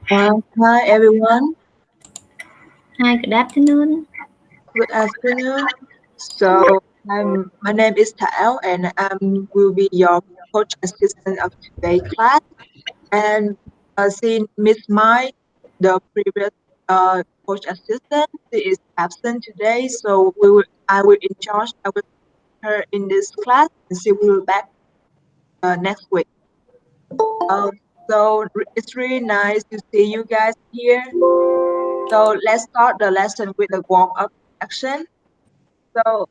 Hi everyone, Hi, good afternoon. good afternoon. My name is Thảo and I will be your coach assistant of today's class. And since Miss Mai, the previous coach assistant, she is absent today, so I will in charge. I will put her in this class, and she will be back next week. Uh, it's really nice to see you guys here. So let's start the lesson with a warm up action. So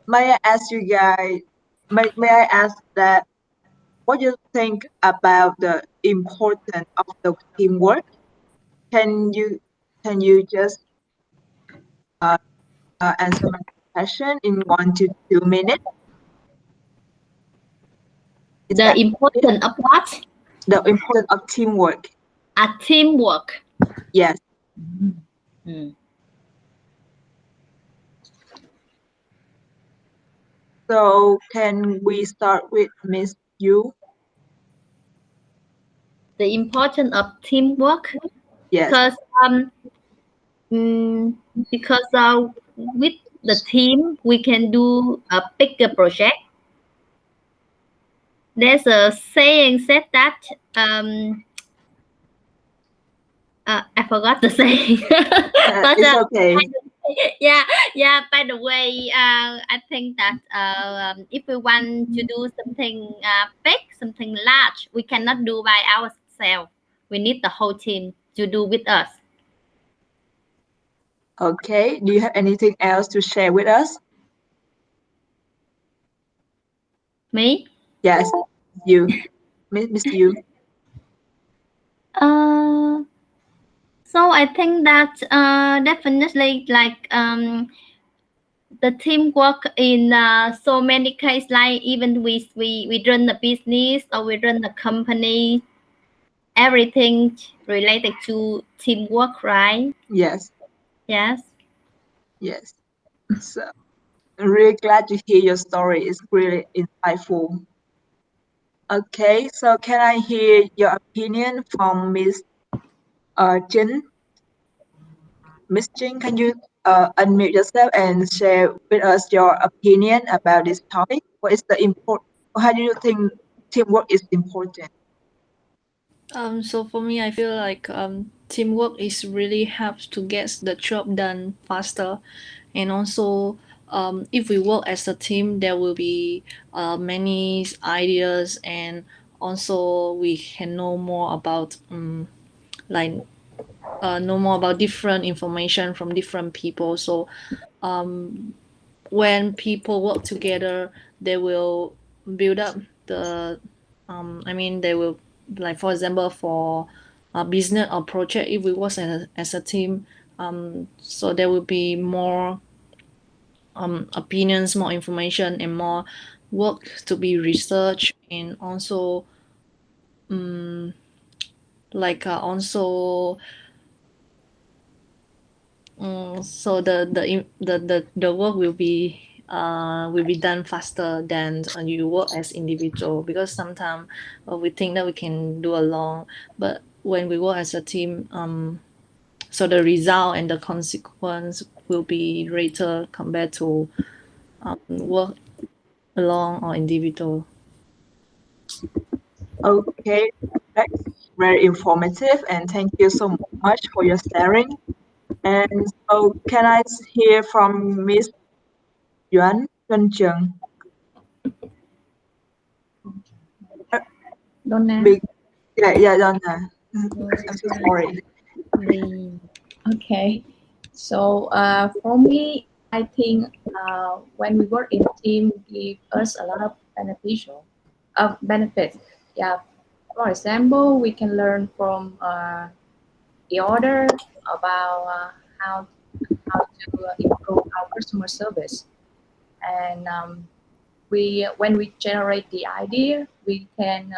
may I ask you guys, may I ask that what you think about the importance of the teamwork? Can you can you just uh, answer my question in 1 to 2 minutes? Is The that it? importance of what? The importance of teamwork? Teamwork. Yes. Mm. So can we start with Miss Yu? The importance of teamwork, Yes. because mm, because with the team we can do a bigger project. There's a saying said that I forgot the saying, but It's okay. yeah, yeah. By the way, I think that if we want to do something big, something large, we cannot do by ourselves. We need the whole team to do with us. Okay. Do you have anything else to share with us? Me? Yes. You, Miss Yu. Uh, so I think that definitely like the teamwork in so many cases, like even we run a business or we run a company, everything related to teamwork, right? Yes. Yes. Yes. So I'm really glad to hear your story. It's really insightful. Okay, so can I hear your opinion from Miss Jin? Miss Jin, can you unmute yourself and share with us your opinion about this topic? What is the import? How do you think teamwork is important? So for me, I feel like teamwork is really helps to get the job done faster, and also if we work as a team, there will be many ideas, and also we can know more about like know more about different information from different people. So when people work together, they will build up the they will, like for example, for a business or project, if we work as a team, so there will be more opinions, more information, and more work to be researched, and also also so the work will be done faster than you work as individual, because sometimes we think that we can do alone, but when we work as a team, so the result and the consequence will be greater compared to work alone or individual. Okay, that's very informative, and thank you so much for your sharing. And so, can I hear from Miss Yuan Cheng? Donna. Big, yeah, Donna. I'm so sorry. The okay. So for me, I think when we work in team, give us a lot of beneficial of benefits. Yeah. For example, we can learn from the other about how to improve our customer service, and we when we generate the idea, we can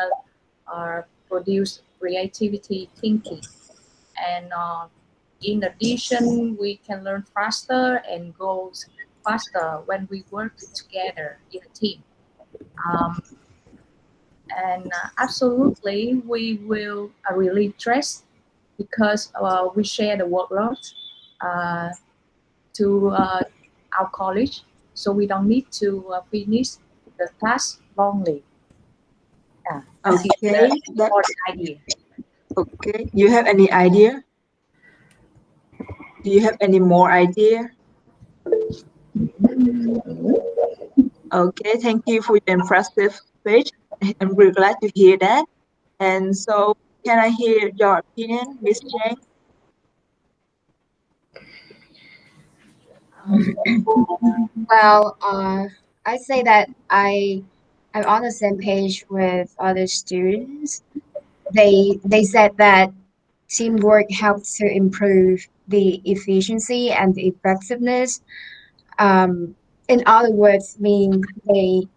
produce creativity thinking, and in addition, we can learn faster and grow faster when we work together in a team. Um, and absolutely, we will relieve stress because we share the workload uh, to our college, so we don't need to finish the task wrongly. Yeah, I think Okay, it's an that important idea. okay. You have any idea? Do you have any more idea? Okay, thank you for your impressive speech. I'm really glad to hear that. And so, can I hear your opinion, Miss Jane? Well, I say that I'm on the same page with other students. They said that teamwork helps to improve the efficiency and the effectiveness. Um, in other words, mean they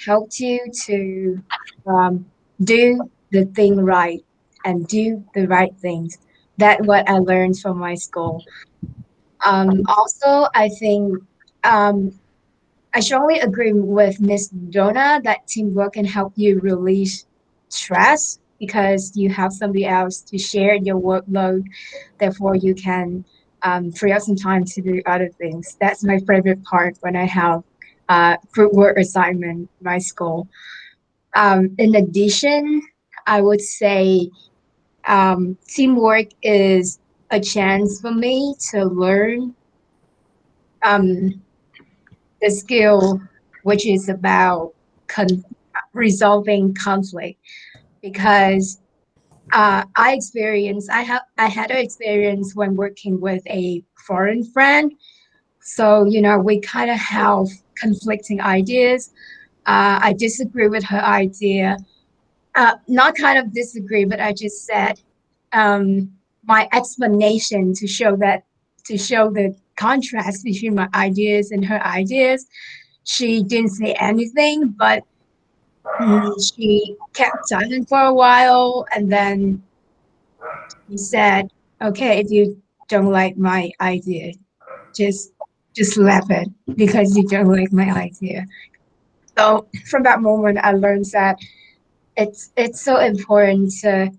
help you to um, do the thing right and do the right things. That's what I learned from my school. Also, I think um, I strongly agree with Miss Donna that teamwork can help you release stress because you have somebody else to share your workload. Therefore, you can free up some time to do other things. That's my favorite part when I have group work assignment in my school. In addition, I would say teamwork is a chance for me to learn um, the skill which is about con- resolving conflict because I had an experience when working with a foreign friend. So we kind of have conflicting ideas. I disagree with her idea. Not kind of disagree, but I just said um, my explanation to show the contrast between my ideas and her ideas. She didn't say anything, but she kept silent for a while, and then she said, "Okay, if you don't like my idea, just just laugh it because you don't like my idea." So from that moment, I learned that it's so important to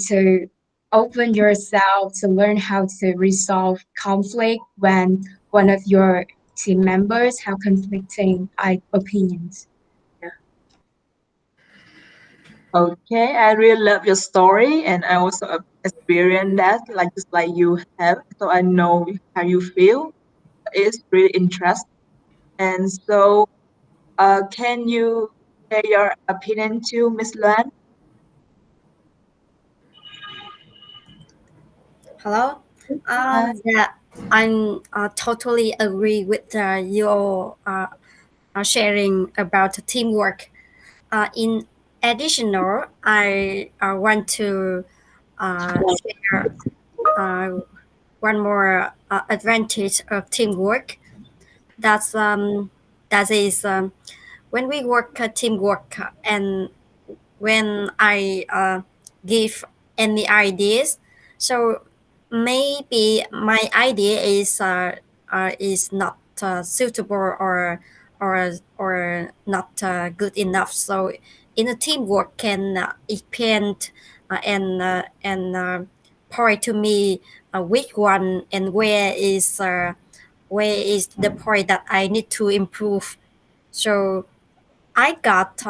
to open yourself to learn how to resolve conflict when one of your team members have conflicting opinions. Yeah. Okay, I really love your story, and I also experienced that, like just like you have. So I know how you feel. It's really interesting. And so, can you share your opinion too, Miss Luan? Hello. Uh, Yeah, I'm totally agree with your sharing about teamwork. In additional, I want to share uh, one more advantage of teamwork. That's that is when we work teamwork and when I give any ideas. So maybe my idea is not suitable or not good enough. So in a teamwork can depend and point to me which one and where is the point that I need to improve. So I got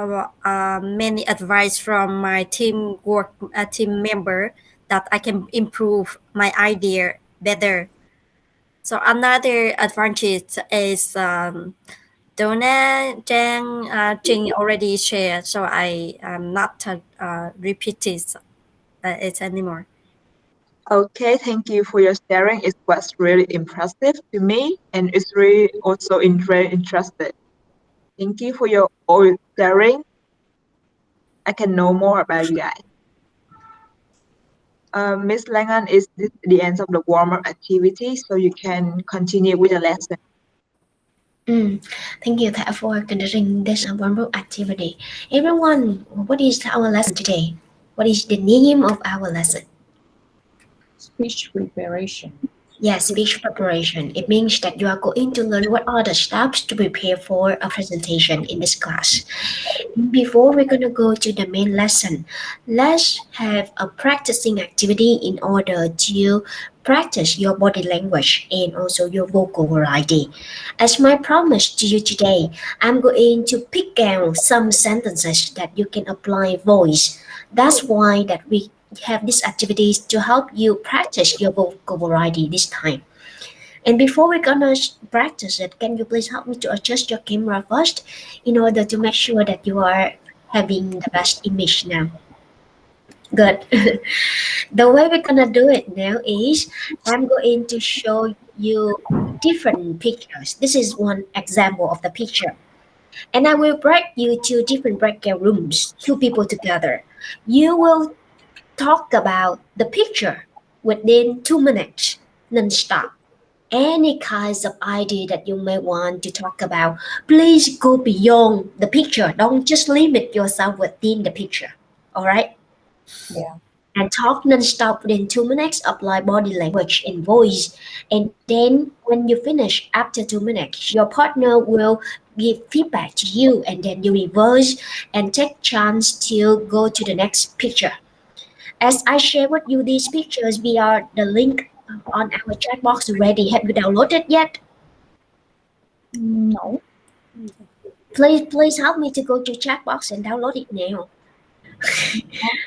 many advice from my team member that I can improve my idea better. So another advantage is Donna, Jang, Jing already shared, so I am not repeat it anymore. okay, thank you for your sharing. It was really impressive to me, and it's really also very interesting. Thank you for your all sharing. I can know more about you guys. Miss Langan, is this the end of the warm-up activity? So you can continue with the lesson. Mm. Thank you, Thea, for conducting this wonderful activity. Everyone, what is our lesson today? What is the name of our lesson? Speech preparation. Yes, speech preparation. It means that you are going to learn what are the steps to prepare for a presentation in this class. Before we're gonna go to the main lesson, let's have a practicing activity in order to practice your body language and also your vocal variety. As my promise to you today, I'm going to pick out some sentences that you can apply voice. That's why that we have these activities to help you practice your vocal variety this time. And before we're gonna practice it, can you please help me to adjust your camera first in order to make sure that you are having the best image now? Good. The way we're gonna do it now is I'm going to show you different pictures. This is one example of the picture. And I will break you to different breakout rooms, two people together. You will talk about the picture within 2 minutes, non-stop. Any kinds of idea that you may want to talk about, please go beyond the picture. Don't just limit yourself within the picture. All right? Yeah. And talk non-stop within 2 minutes, apply body language and voice. And then when you finish after 2 minutes, your partner will give feedback to you and then you reverse and take chance to go to the next picture. As I share with you these pictures via the link on our chat box already. Have you downloaded yet? No. Please help me to go to chat box and download it now.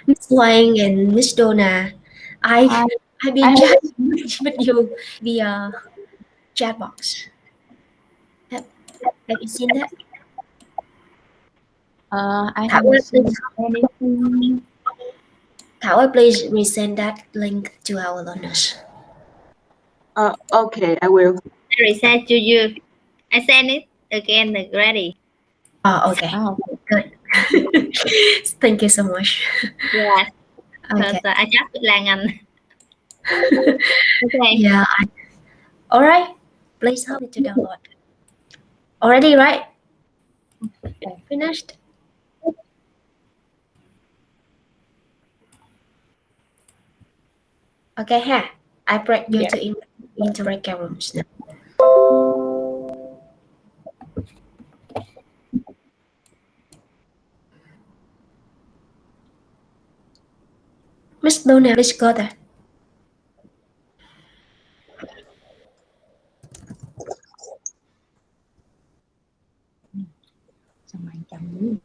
Miss Wang and Miss Donna, I I I've I been have chatting with you via chat box. Have, have you seen that? I Thảo haven't ơi, please, seen anything. Thảo ơi, please resend that link to our learners. Okay, I will. I resend to you. I send it again. Ready? Oh, okay, Okay. good. Thank you so much. Yes. Because Okay. I just with Lan Anh. Okay. Yeah. All right. Please help me to download. Already, right? Finished? Okay, ha. I break you Yeah. to into breakout rooms now. Miss Donna, please go there. Sao mà anh chấm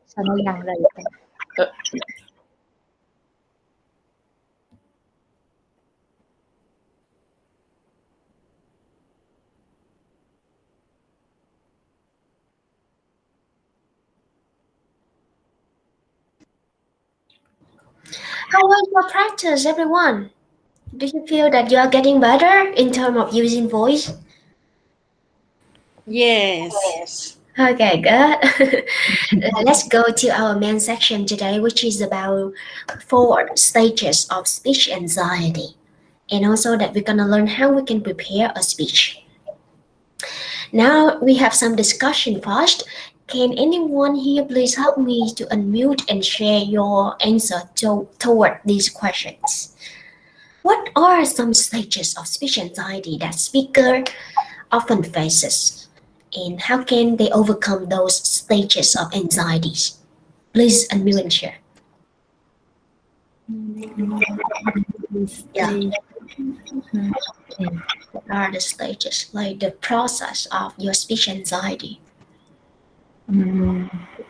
Sao nó văng ra vậy ta? How was your practice, everyone? Do you feel that you are getting better in terms of using voice? Yes. Okay, good. Let's go to our main section today, which is about 4 stages of speech anxiety. And also that we're gonna learn how we can prepare a speech. Now we have some discussion first. Can anyone here please help me to unmute and share your answer toward these questions? What are some stages of speech anxiety that speaker often faces? And how can they overcome those stages of anxieties? Please unmute and share. Yeah. What are the stages, like the process of your speech anxiety?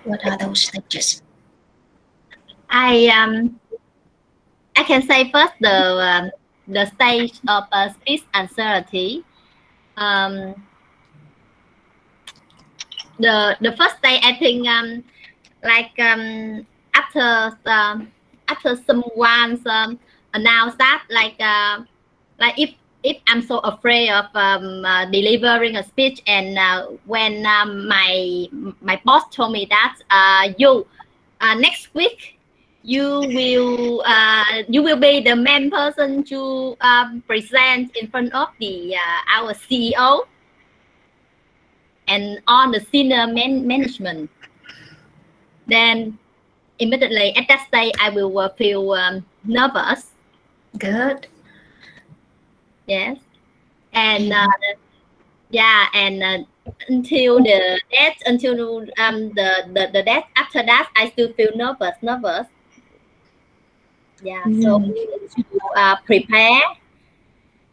What are those stages? I can say first the stage of speech anxiety. Um, the first day I think like after someone's announced that like if I'm so afraid of delivering a speech and when my boss told me that you next week you will be the main person to present in front of the our CEO and on the senior management. Then immediately at that stage I will feel nervous. Good. Yes. And until the death, until the death, after that I still feel nervous. Yeah. So we need to prepare.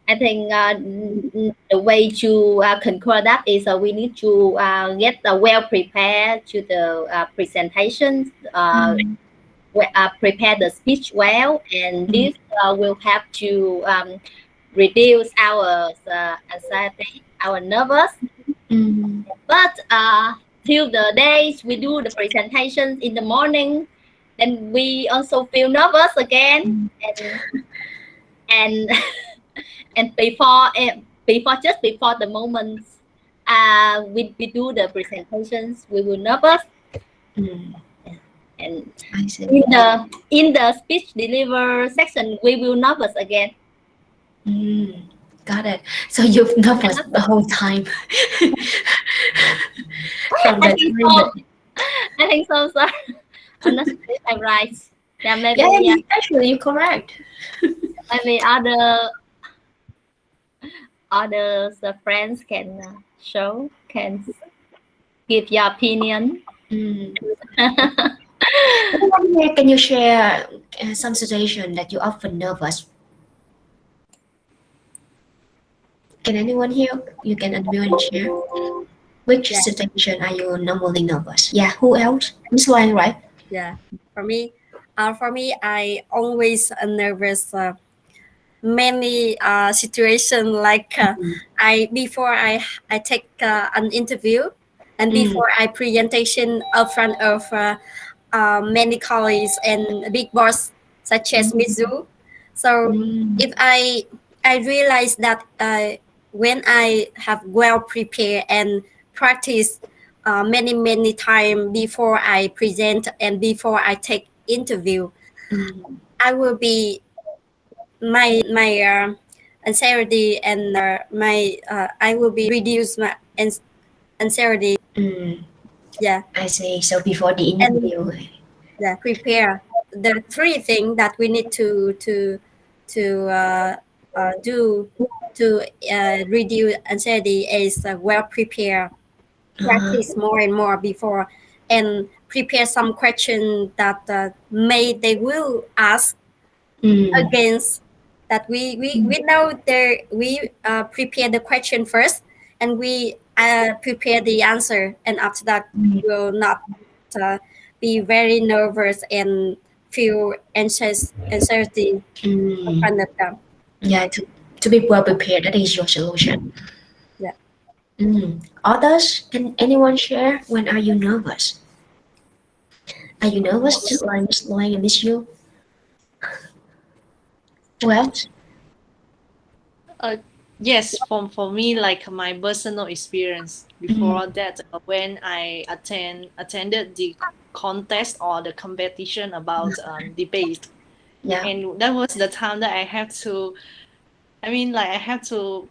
I think the way to conquer that is we need to get well prepared to the presentation, prepare the speech well, and this will help to reduce our anxiety, our nervous. But till the days we do the presentations in the morning, then we also feel nervous again, and and before the moment we do the presentations, we will nervous. And I see. in the speech deliver section, we will nervous again. Got it. So you've nervous the whole time. From I the think time so. I think so, sir. I'm not sure if I'm right. Yeah, maybe actually you're correct. maybe other friends can can give your opinion. Can you share some situation that you often nervous? Can anyone here? You can unmute and share. Which situation are you normally nervous? Yeah, who else? Miss Lan, right? Yeah, for me, I always nervous. Many situation like I before I take an interview and before I presentation in front of many colleagues and big boss such as Mizu. So if I realize that when I have well prepared and practice many time before I present and before I take interview, I will be my anxiety and my I will be reduce my anxiety. Yeah. I see. So before the And interview. yeah, prepare the 3 things that we need to do to reduce anxiety is well prepare, practice more and more before, and prepare some question that they will ask against that we know there we prepare the question first and we prepare the answer, and after that Mm, will not uh, be very nervous and feel anxiety in mm. front of them. Yeah, to be well prepared, that is your solution. Yeah. Others, can anyone share when are you nervous? Are you nervous just like Miss Loan and Miss You? Who else? Uh, yes, for me, like my personal experience Mm, before that, when I attended the contest or the competition about debate, yeah. and that was the time that I have to. I mean, like I have to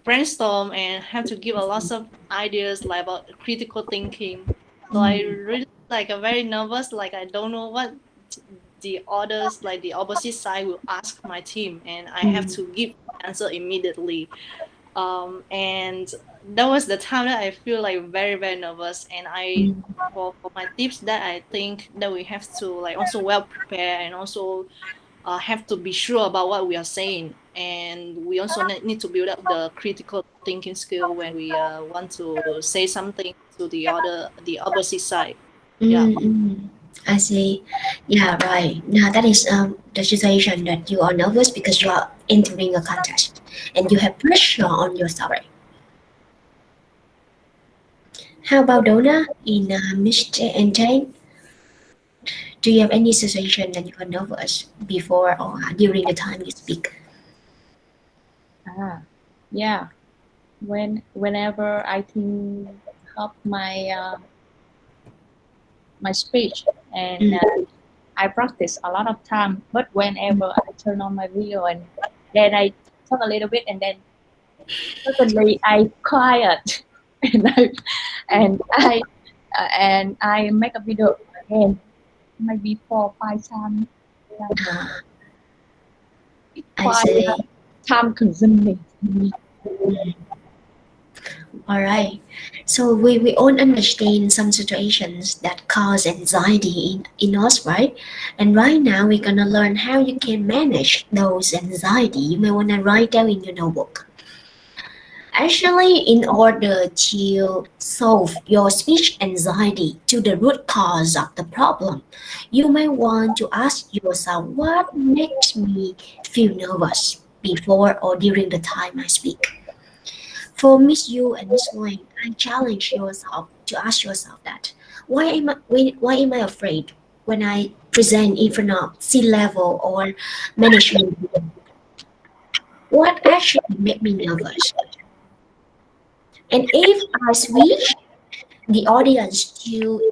brainstorm and have to give a lot of ideas like about critical thinking. So I Mm, really like a very nervous, like I don't know what the others like the opposite side will ask my team, and I have mm, to give the answer immediately. And that was the time that I feel like very very nervous. And I mm, for my tips that I think that we have to like also well prepare and also have to be sure about what we are saying, and we also need to build up the critical thinking skill when we want to say something to the opposite side. Yeah. mm. I see. Yeah, right. Now that is the situation that you are nervous because you are entering a contest and you have pressure on yourself. Right? How about Donna in Mr. and Jane? Do you have any situation that you are nervous before or during the time you speak? Ah, yeah. Whenever I think of my speech, and Mm, I practice a lot of time. But whenever I turn on my video and then I talk a little bit, and then suddenly I quiet, and I make a video again, maybe 4 or 5 times. uh, It's I quite see. time consuming to me. Mm. All right. So we all understand some situations that cause anxiety in us, right? And right now we're gonna learn how you can manage those anxiety. You may wanna write down in your notebook. Actually, in order to solve your speech anxiety to the root cause of the problem, you may want to ask yourself what makes me feel nervous before or during the time I speak. For Miss Yu and Miss Wang, I challenge yourself to ask yourself that why am I afraid when I present in front of C-level or management? What actually make me nervous? And if I switch the audience to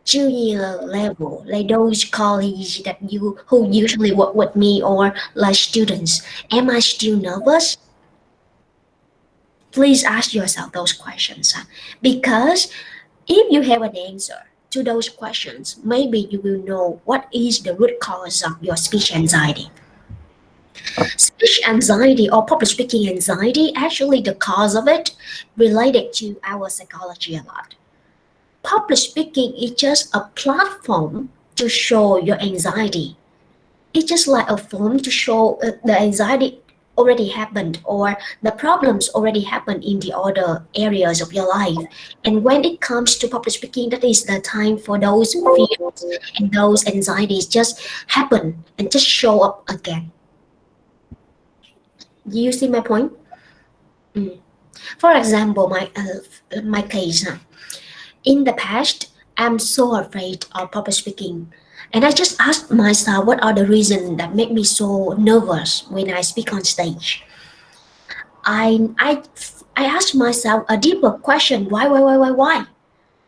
junior level, like those colleagues that you who usually work with me or like students, am I still nervous? Please ask yourself those questions because if you have an answer to those questions, maybe you will know what is the root cause of your speech anxiety. Speech anxiety or public speaking anxiety, actually the cause of it related to our psychology a lot. Public speaking is just a platform to show your anxiety. It's just like a form to show the anxiety already happened or the problems already happened in the other areas of your life. And when it comes to public speaking, that is the time for those fears and those anxieties just happen and just show up again. Do you see my point? Mm. For example, my case. In the past, I'm so afraid of public speaking. And I just asked myself what are the reasons that make me so nervous when I speak on stage. I, I, I asked myself a deeper question why?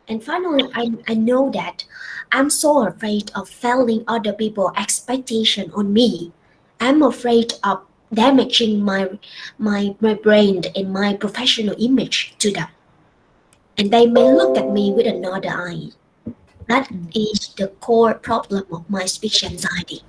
And finally, I know that I'm so afraid of failing other people's expectation on me. I'm afraid of damaging my brain and my professional image to them. And they may look at me with another eye. That is the core problem of my speech anxiety.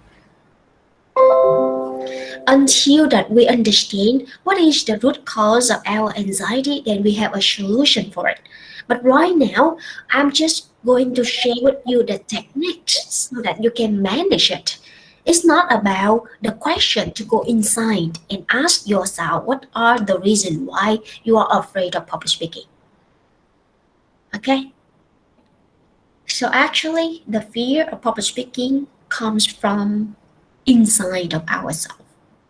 Until that we understand what is the root cause of our anxiety, then we have a solution for it. But right now, I'm just going to share with you the techniques so that you can manage it It's not about the question to go inside and ask yourself what are the reasons why you are afraid of public speaking. Okay? So actually, the fear of public speaking comes from inside of ourselves.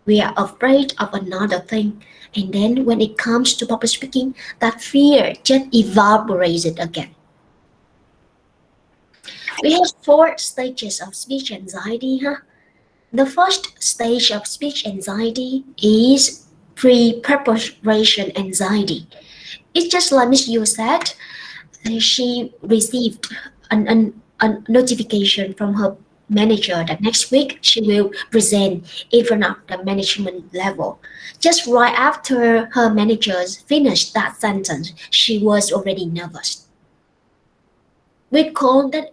We are afraid of another thing, and then when it comes to public speaking, that fear just evaporates it again. We have four stages of speech anxiety, huh? The first stage of speech anxiety is pre-preparation anxiety. It's just like Miss Yu said, she received a notification from her manager that next week she will present in front of the management level. Just right after her managers finished that sentence, she was already nervous. We call that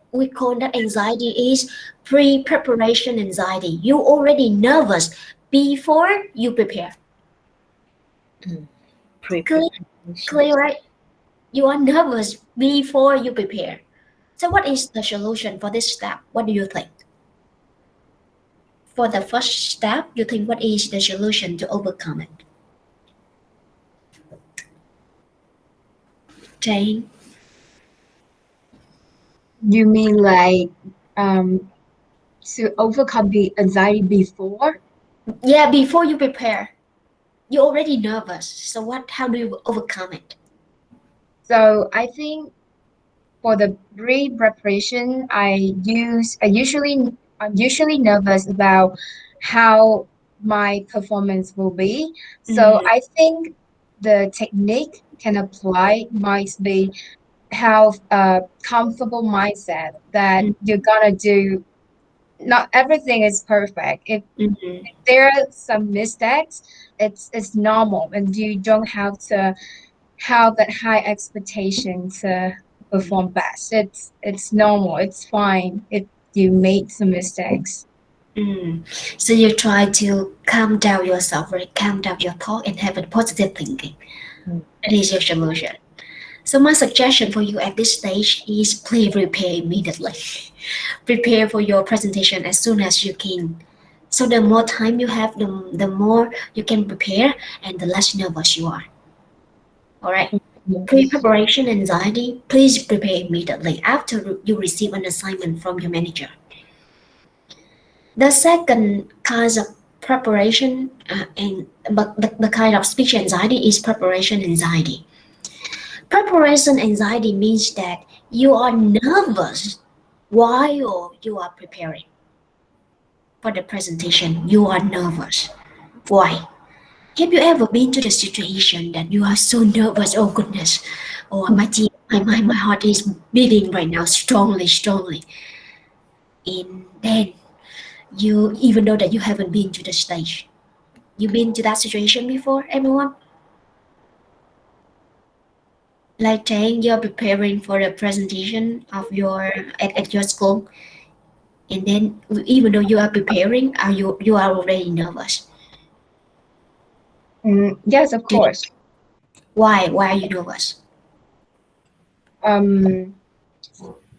anxiety is pre-preparation anxiety. You already nervous before you prepare. Clear, Preparation. clear, right? You are nervous before you prepare. So what is the solution for this step? What do you think? For the first step, you think what is the solution to overcome it? Jane? You mean like um to overcome the anxiety before? Yeah, before you prepare, you're already nervous. So what? How do you overcome it? So I think for the pre-preparation, I'm usually nervous about how my performance will be. So Mm, I think the technique can apply might be have a comfortable mindset that mm, you're gonna do. Not everything is perfect. If mm, there are some mistakes, it's normal, and you don't have to have that high expectation to perform best. It's normal. It's fine if you make some mistakes. mm. So you try to calm down yourself, right? Calm down your thought and have a positive thinking. Mm. That is your solution. So my suggestion for you at this stage is please prepare immediately. Prepare for your presentation as soon as you can. So the more time you have, the more you can prepare and the less nervous you are. All right. Yes. Pre-preparation anxiety, please prepare immediately after you receive an assignment from your manager. The second kind of preparation and but the kind of speech anxiety is preparation anxiety. Preparation anxiety means that you are nervous while you are preparing for the presentation. You are nervous. Why? Have you ever been to the situation that you are so nervous? Oh goodness! Oh my heart is beating right now, strongly, strongly. And then you, even though that you haven't been to the stage, you been to that situation before, everyone? Like saying you're preparing for the presentation of your at your school, and then even though you are preparing, are you are already nervous? Yes, of Do you, course. why are you nervous? Um,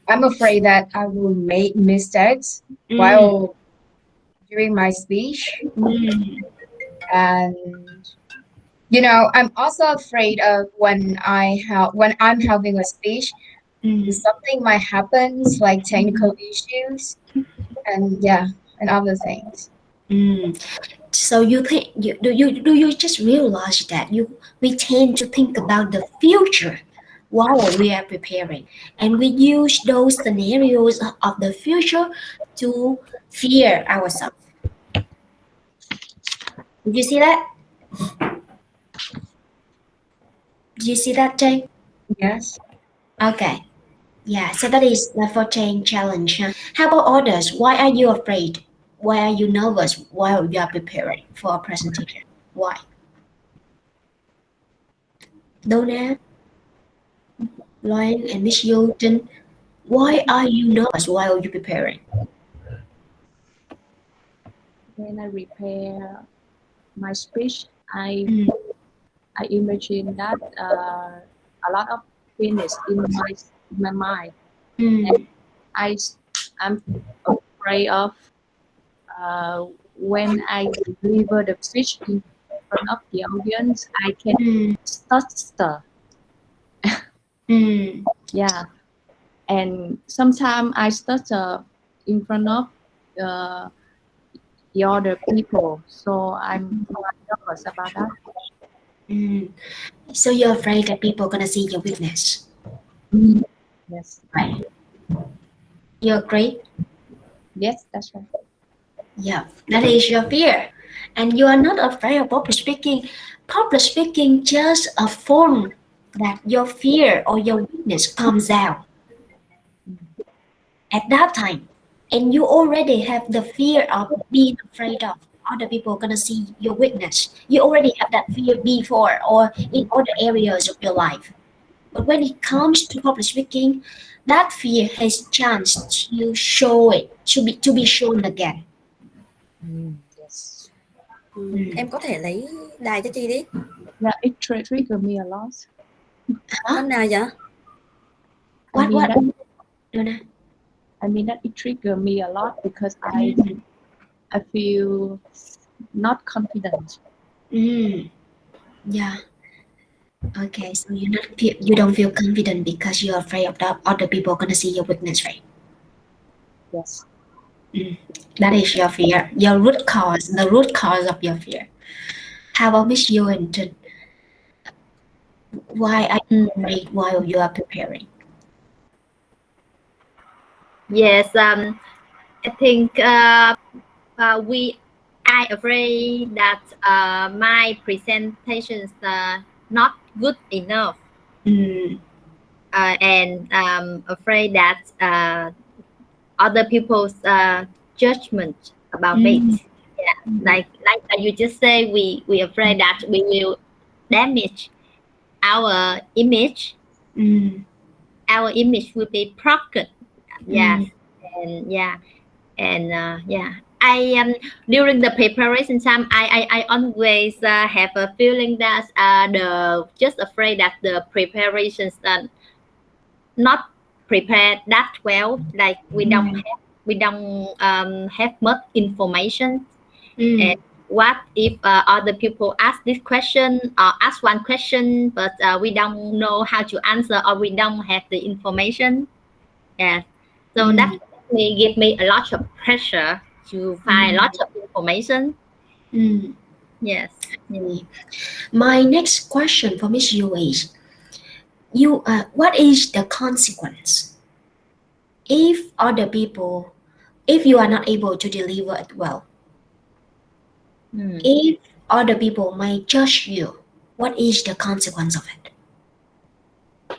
I'm afraid that I will make mistakes Mm, while during my speech, mm, and I'm also afraid of when I'm having a speech, mm, something might happen, like technical issues, and yeah, and other things. mm. So you think do you just realize that we tend to think about the future while we are preparing, and we use those scenarios of the future to fear ourselves. Did you see that? Did you see that, Jane? Yes. Okay. Yeah, so that is the for change challenge. Huh? How about others? Why are you afraid? Why are you nervous while you are preparing for a presentation? Why? Donna, Loan, and Miss Yolton, why are you nervous while you're preparing? When I prepare my speech, I Mm, I imagine that a lot of things in my mind, and mm, I am afraid of when I deliver the speech in front of the audience, I can Mm, stutter. mm. Yeah, and sometimes I stutter in front of uh, the other people, so I'm quite nervous about that. Mm. So you're afraid that people are gonna see your weakness, Mm. Yes, right? You agree? yes, that's right. Yeah, that is your fear. And you are not afraid of public speaking. Public speaking just a form that your fear or your weakness comes out at that time. And you already have the fear of being afraid of other people gonna see your weakness. You already have that fear before or in other areas of your life. But when it comes to public speaking, that fear has chance to show it, to be shown again. Yes. Em có thể lấy đài cho chị đi. Yeah, it triggered me a lot. Hả? Con nào vậy? I What, mean what? that Đâu nè? I mean that it triggered me a lot because Mm. I feel not confident. Yeah. Okay, so you don't feel confident because you're afraid of the other people gonna see your weakness, right? Yes. That is your fear, your root cause, the root cause of your fear. How about Miss Yuan? Why are you afraid while you are preparing? Yes, I think I afraid that my presentations are not good enough, Mm, and afraid that other people's judgment about it. mm, Yeah, like you just say, we afraid that we will damage our image. mm, Our image will be broken. Yes, mm, and yeah, and yeah. I during the preparation time, I always have a feeling that the just afraid that the preparations not prepared that well. Like mm, we don't have much information. And mm, what if other people ask this question or ask one question, but we don't know how to answer or we don't have the information? Yeah. So that mm, may give me a lot of pressure to find mm, lots of information. mm. Yes. Yeah. Okay. My next question for Miss Yu is, what is the consequence if other people, if you are not able to deliver it well? Hmm. If other people might judge you, what is the consequence of it?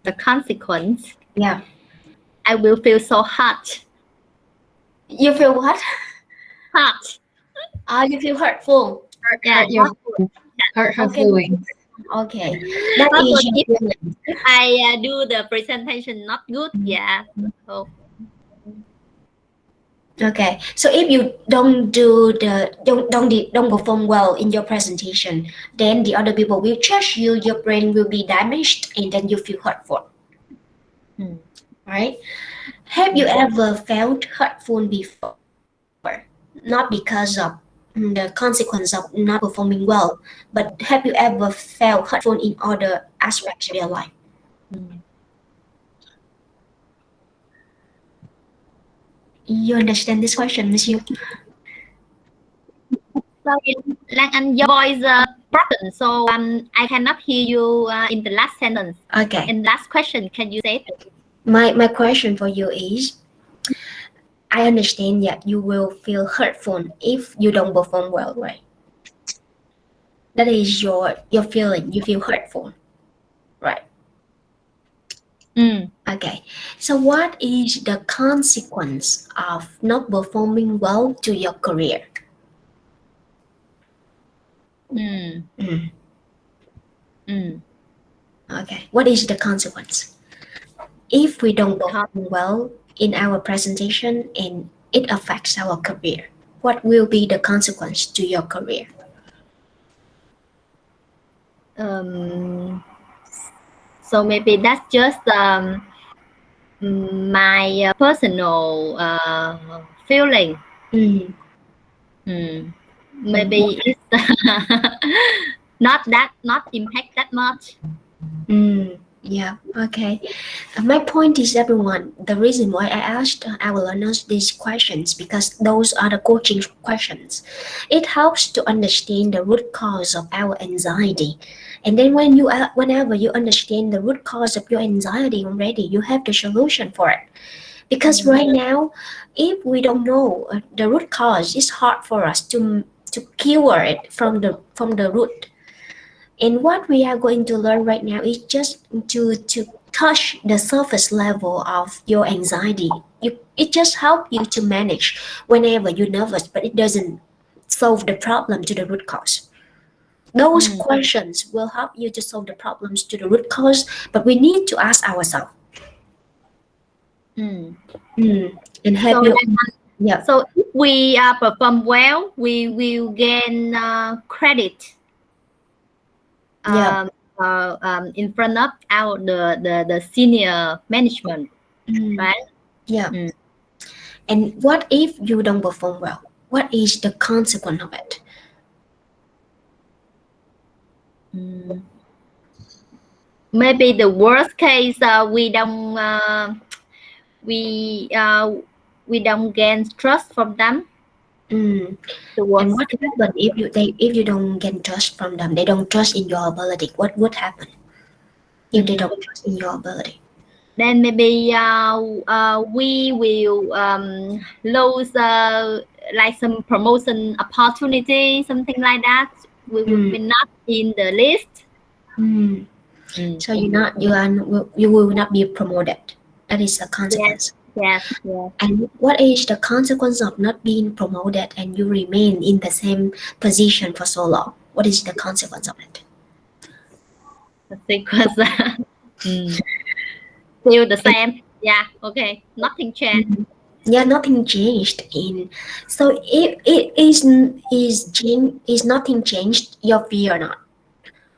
The consequence, Yeah. I will feel so hurt. You feel what? Hurt. You feel hurtful. Yeah. Hurt your hurt her Okay. feelings. Okay. That Hurt is your if, feeling. if I do the presentation not good. Yeah. So Okay. So if you don't do the don't perform well in your presentation, then the other people will judge you. Your brain will be damaged, and then you feel hurtful. Right? Have you ever felt hurtful before? Not because of the consequence of not performing well, but have you ever felt hurtful in other aspects of your life? You understand this question, Miss Yu? sorry, Lan Anh, your voice broken, so I cannot hear you in the last sentence. Okay. In last question, can you say it? My question for you is, I understand that you will feel hurtful if you don't perform well, right? That is your feeling. You feel hurtful, right? Okay. So what is the consequence of not performing well to your career? Mm. Mm. Mm. Okay. What is the consequence? If we don't Con- perform well in our presentation and it affects our career, what will be the consequence to your career? So maybe that's just my personal feeling. Mm. And what? Maybe it's not impact that much. Yeah, okay. My point is, everyone, the reason why I asked our learners these questions, because those are the coaching questions. It helps to understand the root cause of our anxiety. And then whenever you understand the root cause of your anxiety already, you have the solution for it. Because right now, if we don't know the root cause, it's hard for us to cure it from the root. And what we are going to learn right now is just to touch the surface level of your anxiety. It just helps you to manage whenever you're nervous, but it doesn't solve the problem to the root cause. Those questions will help you to solve the problems to the root cause, but we need to ask ourselves. And have So you, yeah, so if we perform well, we will gain credit yeah, in front of our the senior management, mm, right? yeah. And what if you don't perform well? What is the consequence of it? Maybe the worst case we we don't gain trust from them. Mm. The And worst what happen if you don't get trust from them? They don't trust in your ability. What would happen if they don't trust in your ability? then maybe we will lose like some promotion opportunity, something like that. We will Mm. be not in the list. Mm. So you will not be promoted. That is the Yes, consequence. yes, yes. And what is the consequence of not being promoted and you remain in the same position for so long? What is the consequence of it? The sequence still the same. Yeah, okay. Nothing changed. Yeah, nothing changed in. So if it is nothing changed, your fear or not?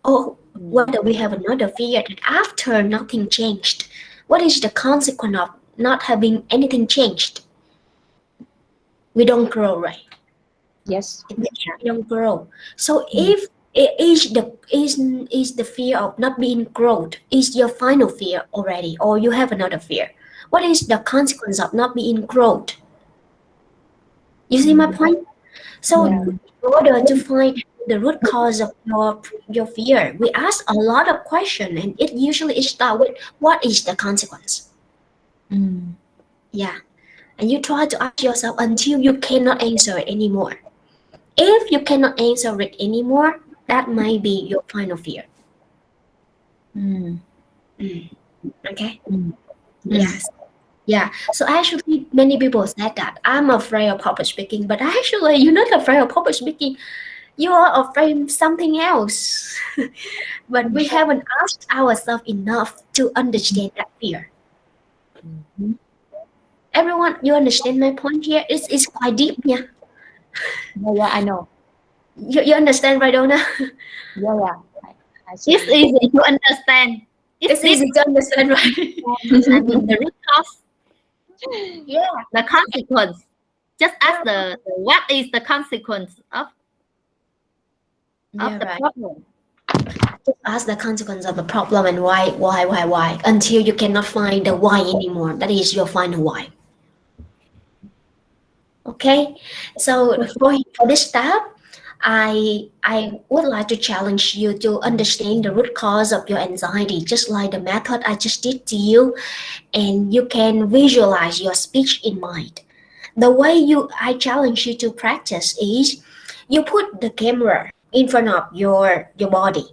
Or whether we have another fear that after nothing changed, what is the consequence of not having anything changed? We don't grow, right? Yes. It means we don't grow. So if it is the fear of not being growth is your final fear already, or you have another fear? What is the consequence of not being growth? You see my point? So Yeah. in order to find the root cause of your fear, we ask a lot of questions, and it usually starts with what is the consequence? Yeah, and you try to ask yourself until you cannot answer it anymore. If you cannot answer it anymore, that might be your final fear. Okay. Yes. Yeah. So actually, many people said that I'm afraid of public speaking, but actually, you're not afraid of public speaking. You are afraid of something else. But we haven't asked ourselves enough to understand that fear. Everyone, you understand my point here? It's quite deep, yeah. Yeah, yeah, I know. You understand, right, Donna? Yeah, yeah. I see. It's easy to understand. It's It's easy deep. to understand, right? I mean the root cause, Yeah, the consequence. Just ask the what is the consequence of yeah, the right. problem. Just ask the consequence of the problem and why, until you cannot find the why anymore. That is your final why. Okay, so for this step, I would like to challenge you to understand the root cause of your anxiety, just like the method I just did to you, and you can visualize your speech in mind. The way I challenge you to practice is you put the camera in front of your body.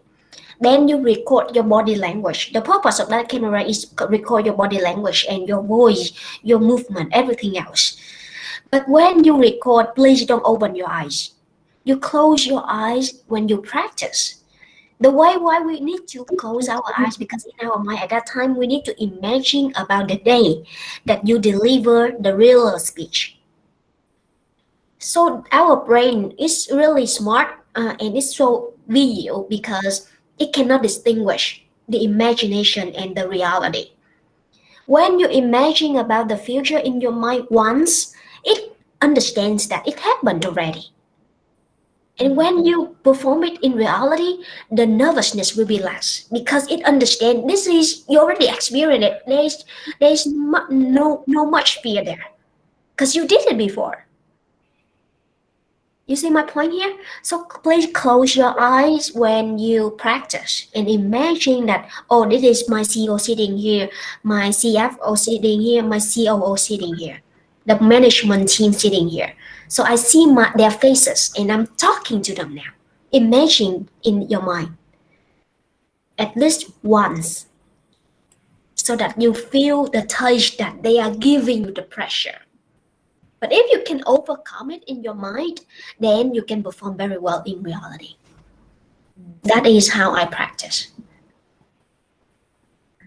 Then you record your body language. The purpose of that camera is to record your body language and your voice, your movement, everything else. But when you record, please don't open your eyes. You close your eyes when you practice. The way why we need to close our eyes, because in our mind at that time we need to imagine about the day that you deliver the real speech. So our brain is really smart, and it's so visual because it cannot distinguish the imagination and the reality. When you imagine about the future in your mind once, it understands that it happened already. And when you perform it in reality, the nervousness will be less because it understands this is you already experienced it. No much fear there because you did it before. You see my point here? So please close your eyes when you practice and imagine that, oh, this is my CEO sitting here, my CFO sitting here, my COO sitting here, the management team sitting here. So I see their faces and I'm talking to them now. Imagine in your mind at least once so that you feel the touch that they are giving you the pressure. But if you can overcome it in your mind, then you can perform very well in reality. That is how I practice.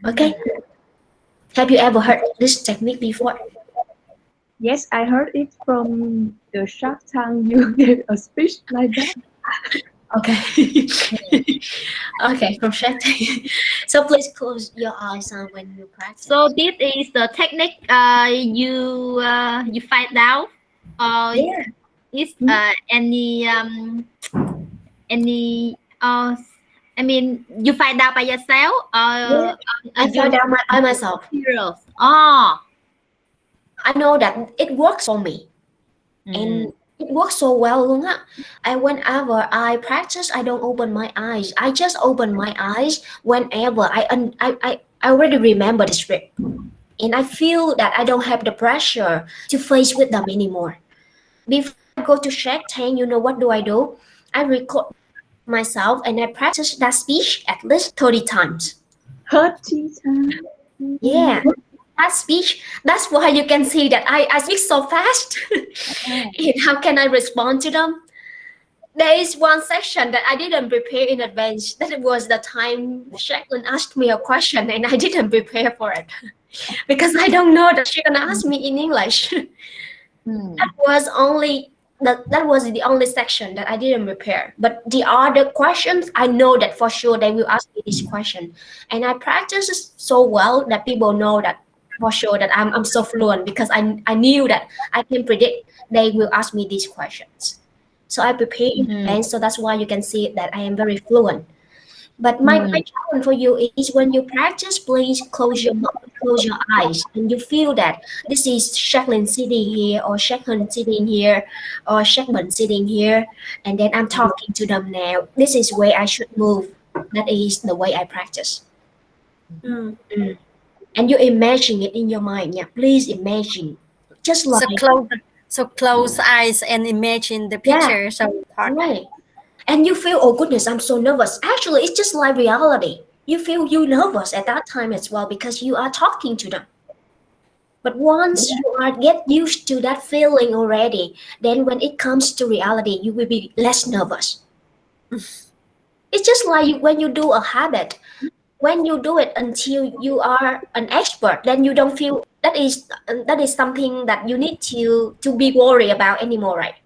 Okay? Have you ever heard this technique before? Yes, I heard it from the Shark Tank. You gave a speech like that. Okay. Okay, from Shark Tank. So please close your eyes when you practice. So this is the technique you find out, or Yeah. is any I mean you find out by yourself Yeah. or I you found out by myself. materials? Oh, I know that it works for me. And it works so well luôn á. And whenever I practice, I don't open my eyes. I just open my eyes whenever I already remember the script. And I feel that I don't have the pressure to face with them anymore. Before I go to Shark Tank, you know what do? I record myself and I practice that speech at least 30 times. 30 times. Yeah, that speech. That's why you can see that I speak so fast. And how can I respond to them? There is one section that I didn't prepare in advance. That was the time Jacqueline asked me a question and I didn't prepare for it because I don't know that she's gonna ask me in English. That was the only section that I didn't prepare. But the other questions, I know that for sure they will ask me this question, and I practice it so well that people know that for sure that I'm so fluent because I knew that I can predict they will ask me these questions. So I prepare in advance, so that's why you can see that I am very fluent. But my challenge for you is when you practice, please close your eyes and you feel that this is Jacqueline sitting here or Jacqueline sitting here or Jacqueline sitting here, and then I'm talking to them now. This is where I should move. That is the way I practice. Mm. And you imagine it in your mind. Yeah, please imagine. Just like So close eyes and imagine the yeah, picture. So hard. right. And you feel, oh goodness, I'm so nervous. Actually, it's just like reality. You feel you nervous at that time as well because you are talking to them. But once you are get used to that feeling already, then when it comes to reality, you will be less nervous. It's just like when you do a habit. When you do it until you are an expert, then you don't feel that is something that you need to be worried about anymore, right?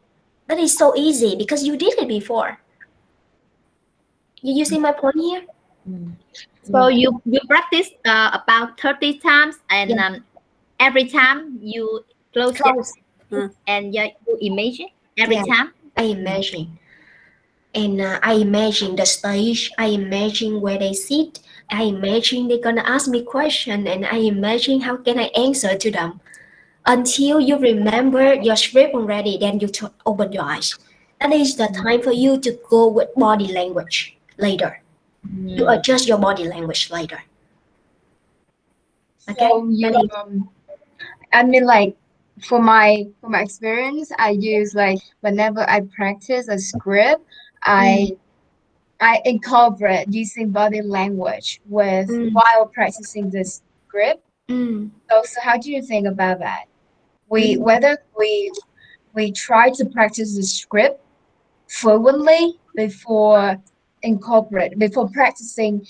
That is so easy because you did it before. You see my point here? so you practice about 30 times, and Yeah. every time you close it and you imagine every Yeah. time. I imagine. And I imagine the stage. I imagine where they sit. I imagine they're gonna ask me question, and I imagine how can I answer to them. Until you remember your script already, then you open your eyes. That is the time for you to go with body language later. You adjust your body language later. Okay. So you I mean like for my experience, I use like whenever I practice a script, I incorporate using body language with Mm, while practicing this script. mm, So how do you think about that? mm. Whether we try to practice the script fluently before practicing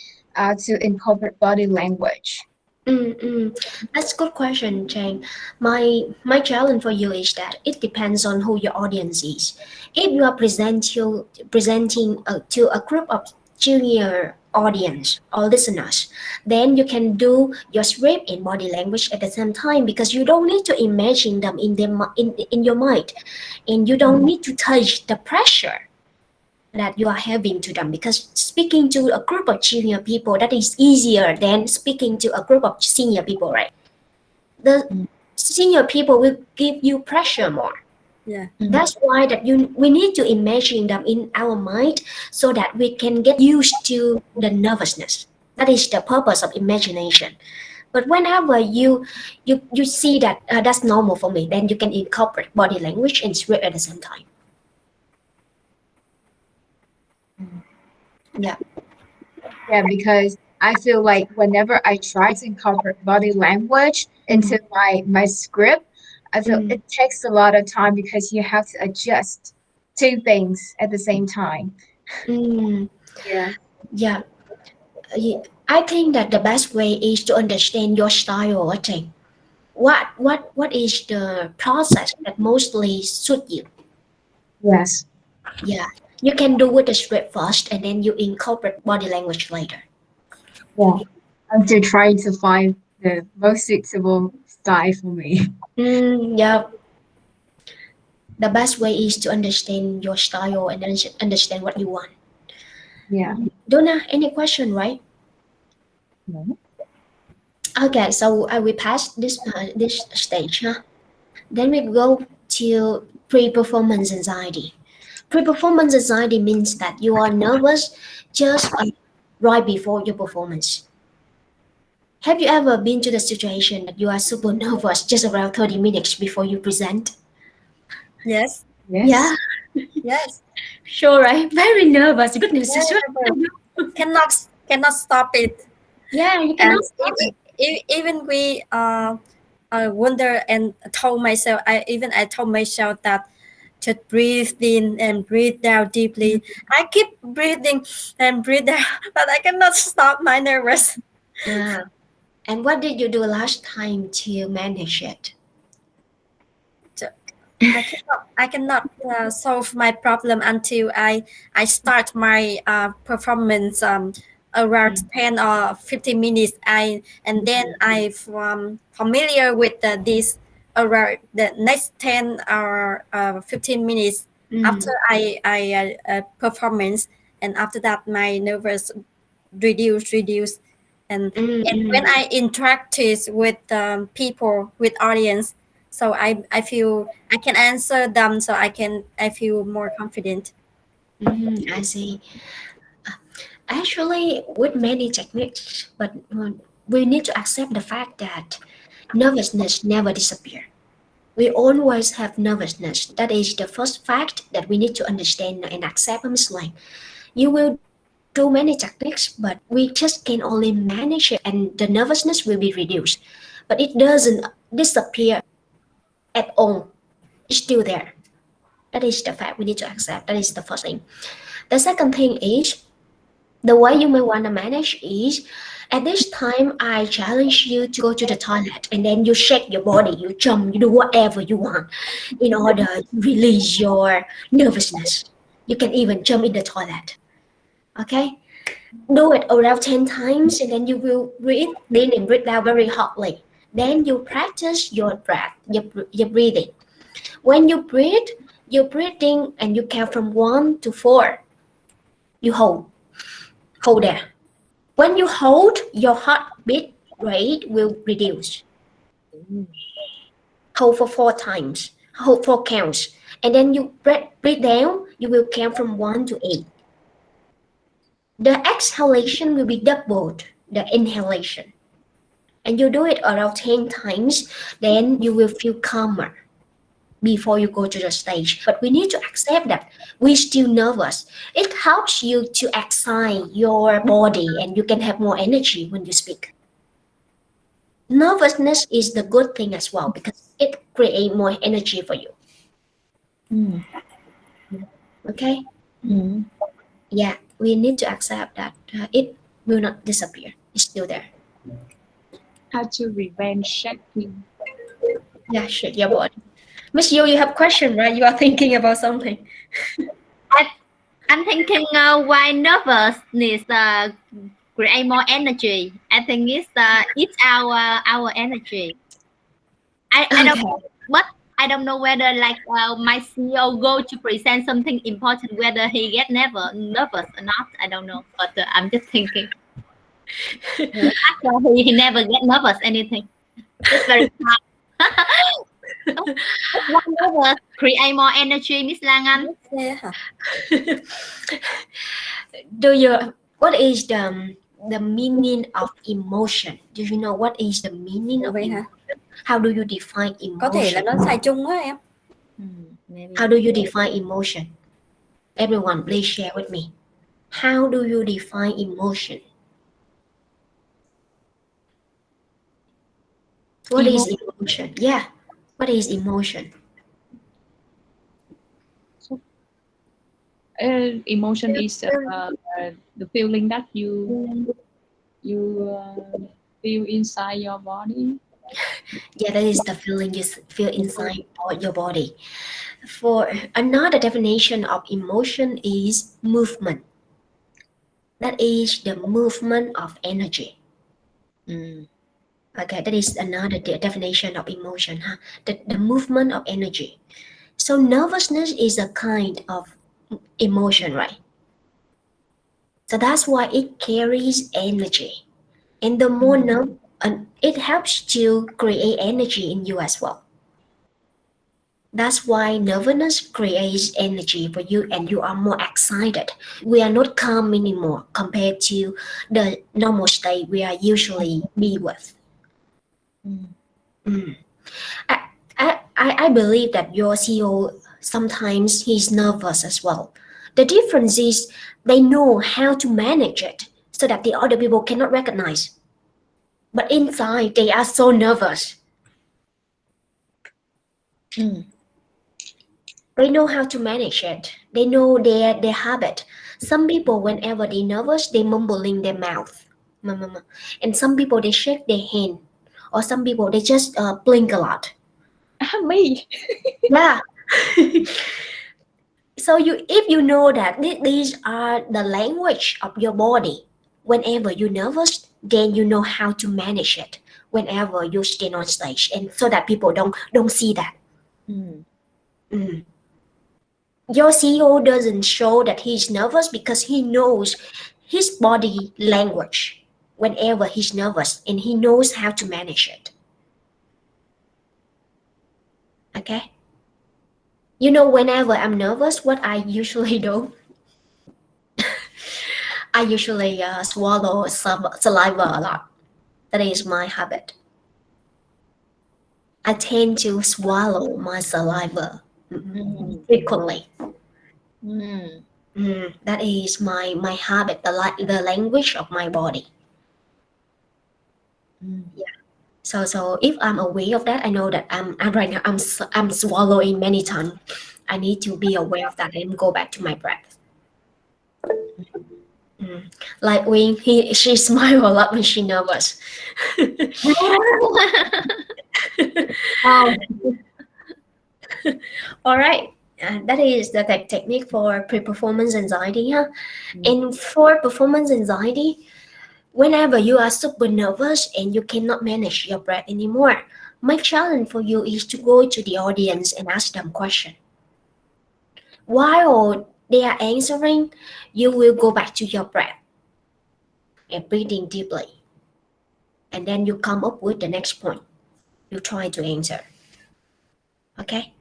to incorporate body language. That's a good question, Chang. My challenge for you is that it depends on who your audience is. If you are presenting to a group of junior audience or listeners, then you can do your script in body language at the same time, because you don't need to imagine them in your mind, and you don't need to touch the pressure that you are having to them, because speaking to a group of junior people, that is easier than speaking to a group of senior people, right? The senior people will give you pressure more. Yeah. That's why that we need to imagine them in our mind, so that we can get used to the nervousness. That is the purpose of imagination. But whenever you see that that's normal for me, then you can incorporate body language and script at the same time. Yeah. Yeah, because I feel like whenever I try to incorporate body language into my script, I feel Mm. it takes a lot of time because you have to adjust two things at the same time. Mm. Yeah. Yeah. I think that the best way is to understand your style. I think what is the process that mostly suit you. Yes. Yeah, you can do with the script first, and then you incorporate body language later. Yeah. I'm still trying to find the most suitable style for me. Yeah, the best way is to understand your style and then understand what you want. Yeah. Donna, any question, right? No. Okay, so I will pass this stage, huh? Then we go to pre-performance anxiety. Pre-performance anxiety means that you are nervous just right before your performance. Have you ever been to the situation that you are super nervous just around 30 minutes before you present? Yes. Yes. Yeah, Yes. sure, right? Very nervous. Goodness, Very what nervous. can I do? Cannot stop it. Yeah, you And cannot stop it. even we I wonder and told myself, I told myself that just breathe in and breathe out deeply. I keep breathing and breathe out, but I cannot stop my nervous. Yeah. And what did you do last time to manage it? So I cannot solve my problem until I start my performance around 10 or 15 minutes. And then I familiar with this around the next 10 or 15 minutes after I performance. And after that my nervous reduce, and when Mm-hmm. I interacted with people, with audience, so I feel I can answer them, so I feel more confident. I see. Actually, with many techniques, but we need to accept the fact that nervousness never disappears. We always have nervousness. That is the first fact that we need to understand and accept. Miss Lang. You will do many techniques, but we just can only manage it, and the nervousness will be reduced. But it doesn't disappear at all. It's still there. That is the fact we need to accept. That is the first thing. The second thing is, the way you may want to manage is, at this time I challenge you to go to the toilet, and then you shake your body, you jump, you do whatever you want in order to release your nervousness. You can even jump in the toilet. Okay? Do it around 10 times, and then you will breathe in and breathe out very hotly. Then you practice your breath, your breathing. When you breathe, you're breathing and you count from 1 to 4. You hold there. When you hold, your heartbeat rate will reduce. Hold for 4 times, hold 4 counts. And then you breathe down, you will count from 1 to 8. The exhalation will be doubled the inhalation. And you do it around 10 times, then you will feel calmer before you go to the stage. But we need to accept that we're still nervous. It helps you to excite your body, and you can have more energy when you speak. Nervousness is the good thing as well, because it creates more energy for you. Mm. Okay? Mm. Yeah, we need to accept that it will not disappear. It's still there. How to prevent shaking? Yeah, shake your body. Miss Yu, you have question, right? You are thinking about something. I'm thinking why nervousness create more energy. I think it's our energy. I don't Okay. know, but I don't know whether like my CEO go to present something important, whether he get nervous or not. I don't know, but I'm just thinking. Actually, he never get nervous anything. Just very calm. Why nervous create more energy, Miss Lan Anh? Xe hả? Do you what is the meaning of emotion? Do you know what is the meaning Ủa of vậy hả? emotion? How do you define Có thể là emotion? nó xài chung á em. Maybe. How do you define emotion? Everyone, please share with me. How do you define emotion? What is emotion? Yeah. What is emotion? Emotion is the feeling that you feel inside your body. Yeah, that is the feeling you feel inside your body. For another definition of emotion is movement. That is the movement of energy. Okay, that is another definition of emotion, huh? The movement of energy. So nervousness is a kind of emotion, right? So that's why it carries energy. And the more and it helps to create energy in you as well. That's why nervousness creates energy for you and you are more excited. We are not calm anymore compared to the normal state we are usually be with. Mm. I, I believe that your CEO sometimes he's nervous as well. The difference is they know how to manage it so that the other people cannot recognize. But inside they are so nervous. They know how to manage it. They know their habit. Some people, whenever they nervous, they mumble in their mouth. And some people they shake their hand, or some people they just blink a lot. Me. Yeah. So if you know that these are the language of your body, whenever you're nervous, then you know how to manage it. Whenever you stand on stage, and so that people don't see that. Mm. Your CEO doesn't show that he's nervous because he knows his body language whenever he's nervous and he knows how to manage it. Okay? You know, whenever I'm nervous, what I usually do, I usually swallow some saliva a lot. That is my habit. I tend to swallow my saliva frequently. That is my habit, the language of my body. Yeah. So if I'm aware of that, I know that I'm right now I'm swallowing many times. I need to be aware of that and go back to my breath. Like when she smile a lot when she nervous. Oh, All right. That is the technique for pre-performance anxiety, huh? And for performance anxiety, whenever you are super nervous and you cannot manage your breath anymore, my challenge for you is to go to the audience and ask them question. While they are answering, you will go back to your breath and breathing deeply. And then you come up with the next point. You try to answer. Okay?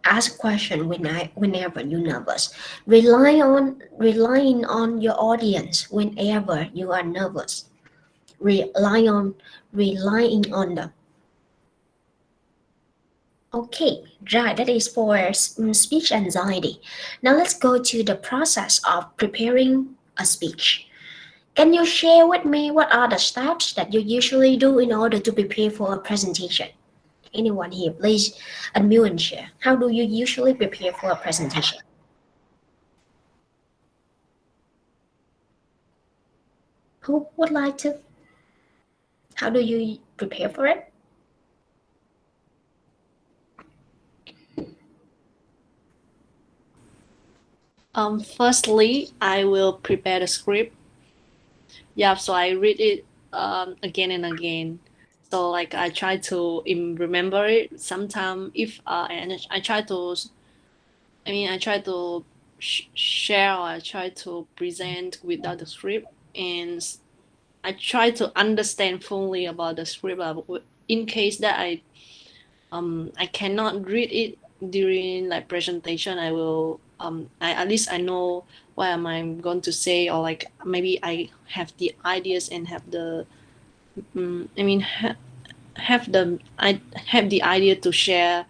Ask a question whenever you're nervous. Relying on your audience whenever you are nervous. Relying on them. Okay, right, that is for speech anxiety. Now let's go to the process of preparing a speech. Can you share with me what are the steps that you usually do in order to prepare for a presentation? Anyone here, please unmute and share. How do you usually prepare for a presentation? Who would like to? How do you prepare for it? Firstly, I will prepare the script. Yeah, so I read it again and again. So like I try to remember it. Sometime if and I try to, I try to share, or I try to present without the script, and I try to understand fully about the script. In case that I cannot read it during like presentation, I will I at least I know what am I going to say, or like maybe I have the ideas and have the have the I have the idea to share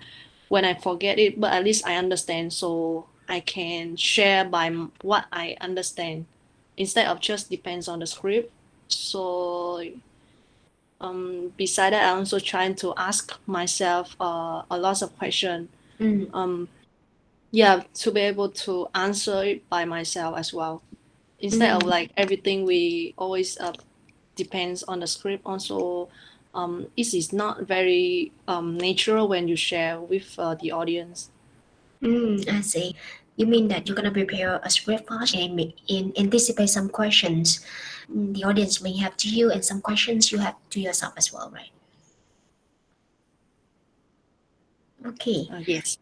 when I forget it, but at least I understand, so I can share by what I understand instead of just depends on the script. So beside that, I also trying to ask myself a lot of question. Mm, Yeah, to be able to answer it by myself as well, instead of mm, like everything we always depends on the script. Also, it is not very natural when you share with the audience. I see. You mean that you're gonna prepare a script first and anticipate some questions the audience may have to you and some questions you have to yourself as well, right? Okay. Yes.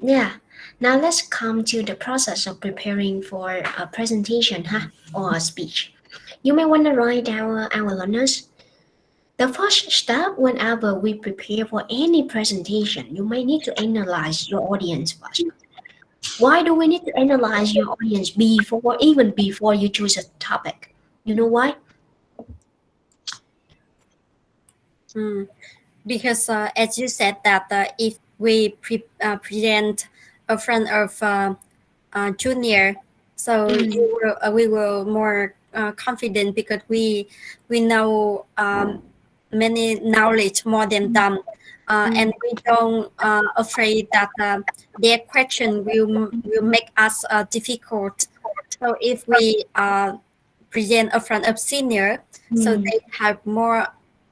Yeah. Now let's come to the process of preparing for a presentation, huh? Or a speech. You may want to write our learners. The first step whenever we prepare for any presentation, you may need to analyze your audience first. Why do we need to analyze your audience even before you choose a topic? You know why? Mm. Because as you said that if we present in front of junior, so Mm, we will more confident because we know many knowledge more than them, and mm, we don't afraid that their question will make us difficult. So if we present in front of senior, so mm, they have more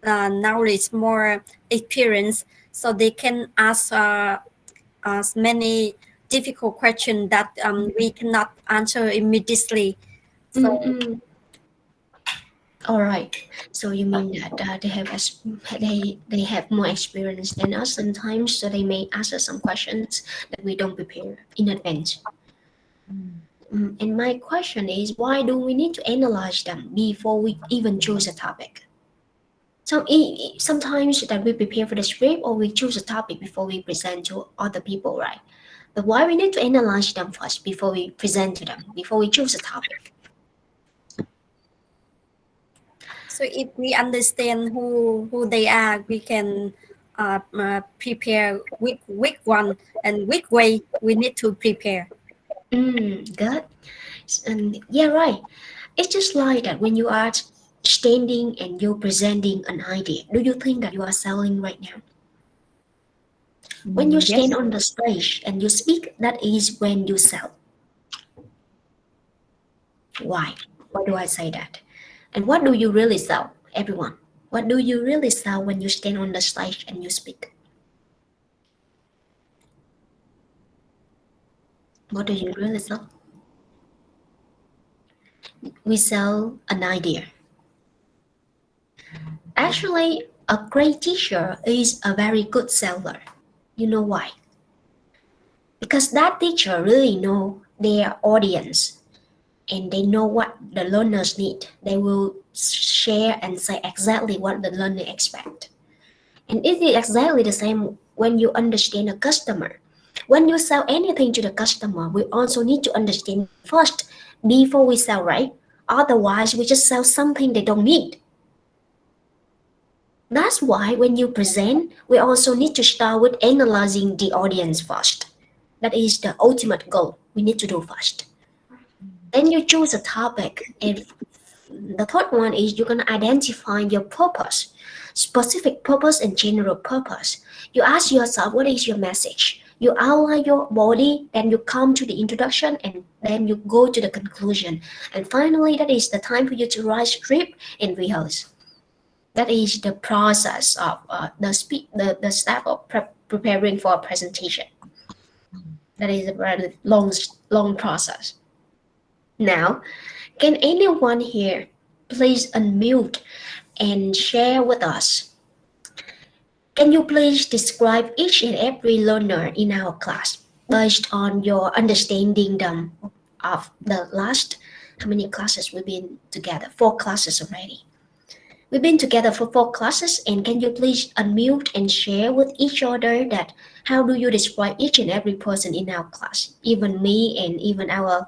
knowledge, more experience, so they can ask us many difficult questions that we cannot answer immediately. So mm. All right. So you mean that they have more experience than us sometimes, so they may ask us some questions that we don't prepare in advance. And my question is, why do we need to analyze them before we even choose a topic? Sometimes that we prepare for the script or we choose a topic before we present to other people, right? But why we need to analyze them first before we present to them, before we choose a topic? so if we understand who they are, we can prepare week one and week way we need to prepare. Good. And yeah, right. It's just like that when you are standing and you're presenting an idea. Do you think that you are selling right now? When you stand Yes. on the stage and you speak, that is when you sell. Why? Why do I say that? And what do you really sell, everyone? What do you really sell when you stand on the stage and you speak? What do you really sell? We sell an idea. Actually, a great teacher is a very good seller. You know why? Because that teacher really know their audience and they know what the learners need. They will share and say exactly what the learner expect. And it is exactly the same when you understand a customer. When you sell anything to the customer, we also need to understand them first before we sell, right? Otherwise, we just sell something they don't need. That's why when you present, we also need to start with analyzing the audience first. That is the ultimate goal we need to do first. Then you choose a topic, and the third one is you're gonna identify your purpose, specific purpose and general purpose. You ask yourself, what is your message? You outline your body, then you come to the introduction, and then you go to the conclusion. And finally, that is the time for you to write script and rehearse. That is the process of the step of preparing for a presentation. That is a very long process. Now, can anyone here please unmute and share with us? Can you please describe each and every learner in our class based on your understanding them of the last how many classes we've been together? 4 classes already. We've been together for 4 classes, and can you please unmute and share with each other that how do you describe each and every person in our class, even me and even our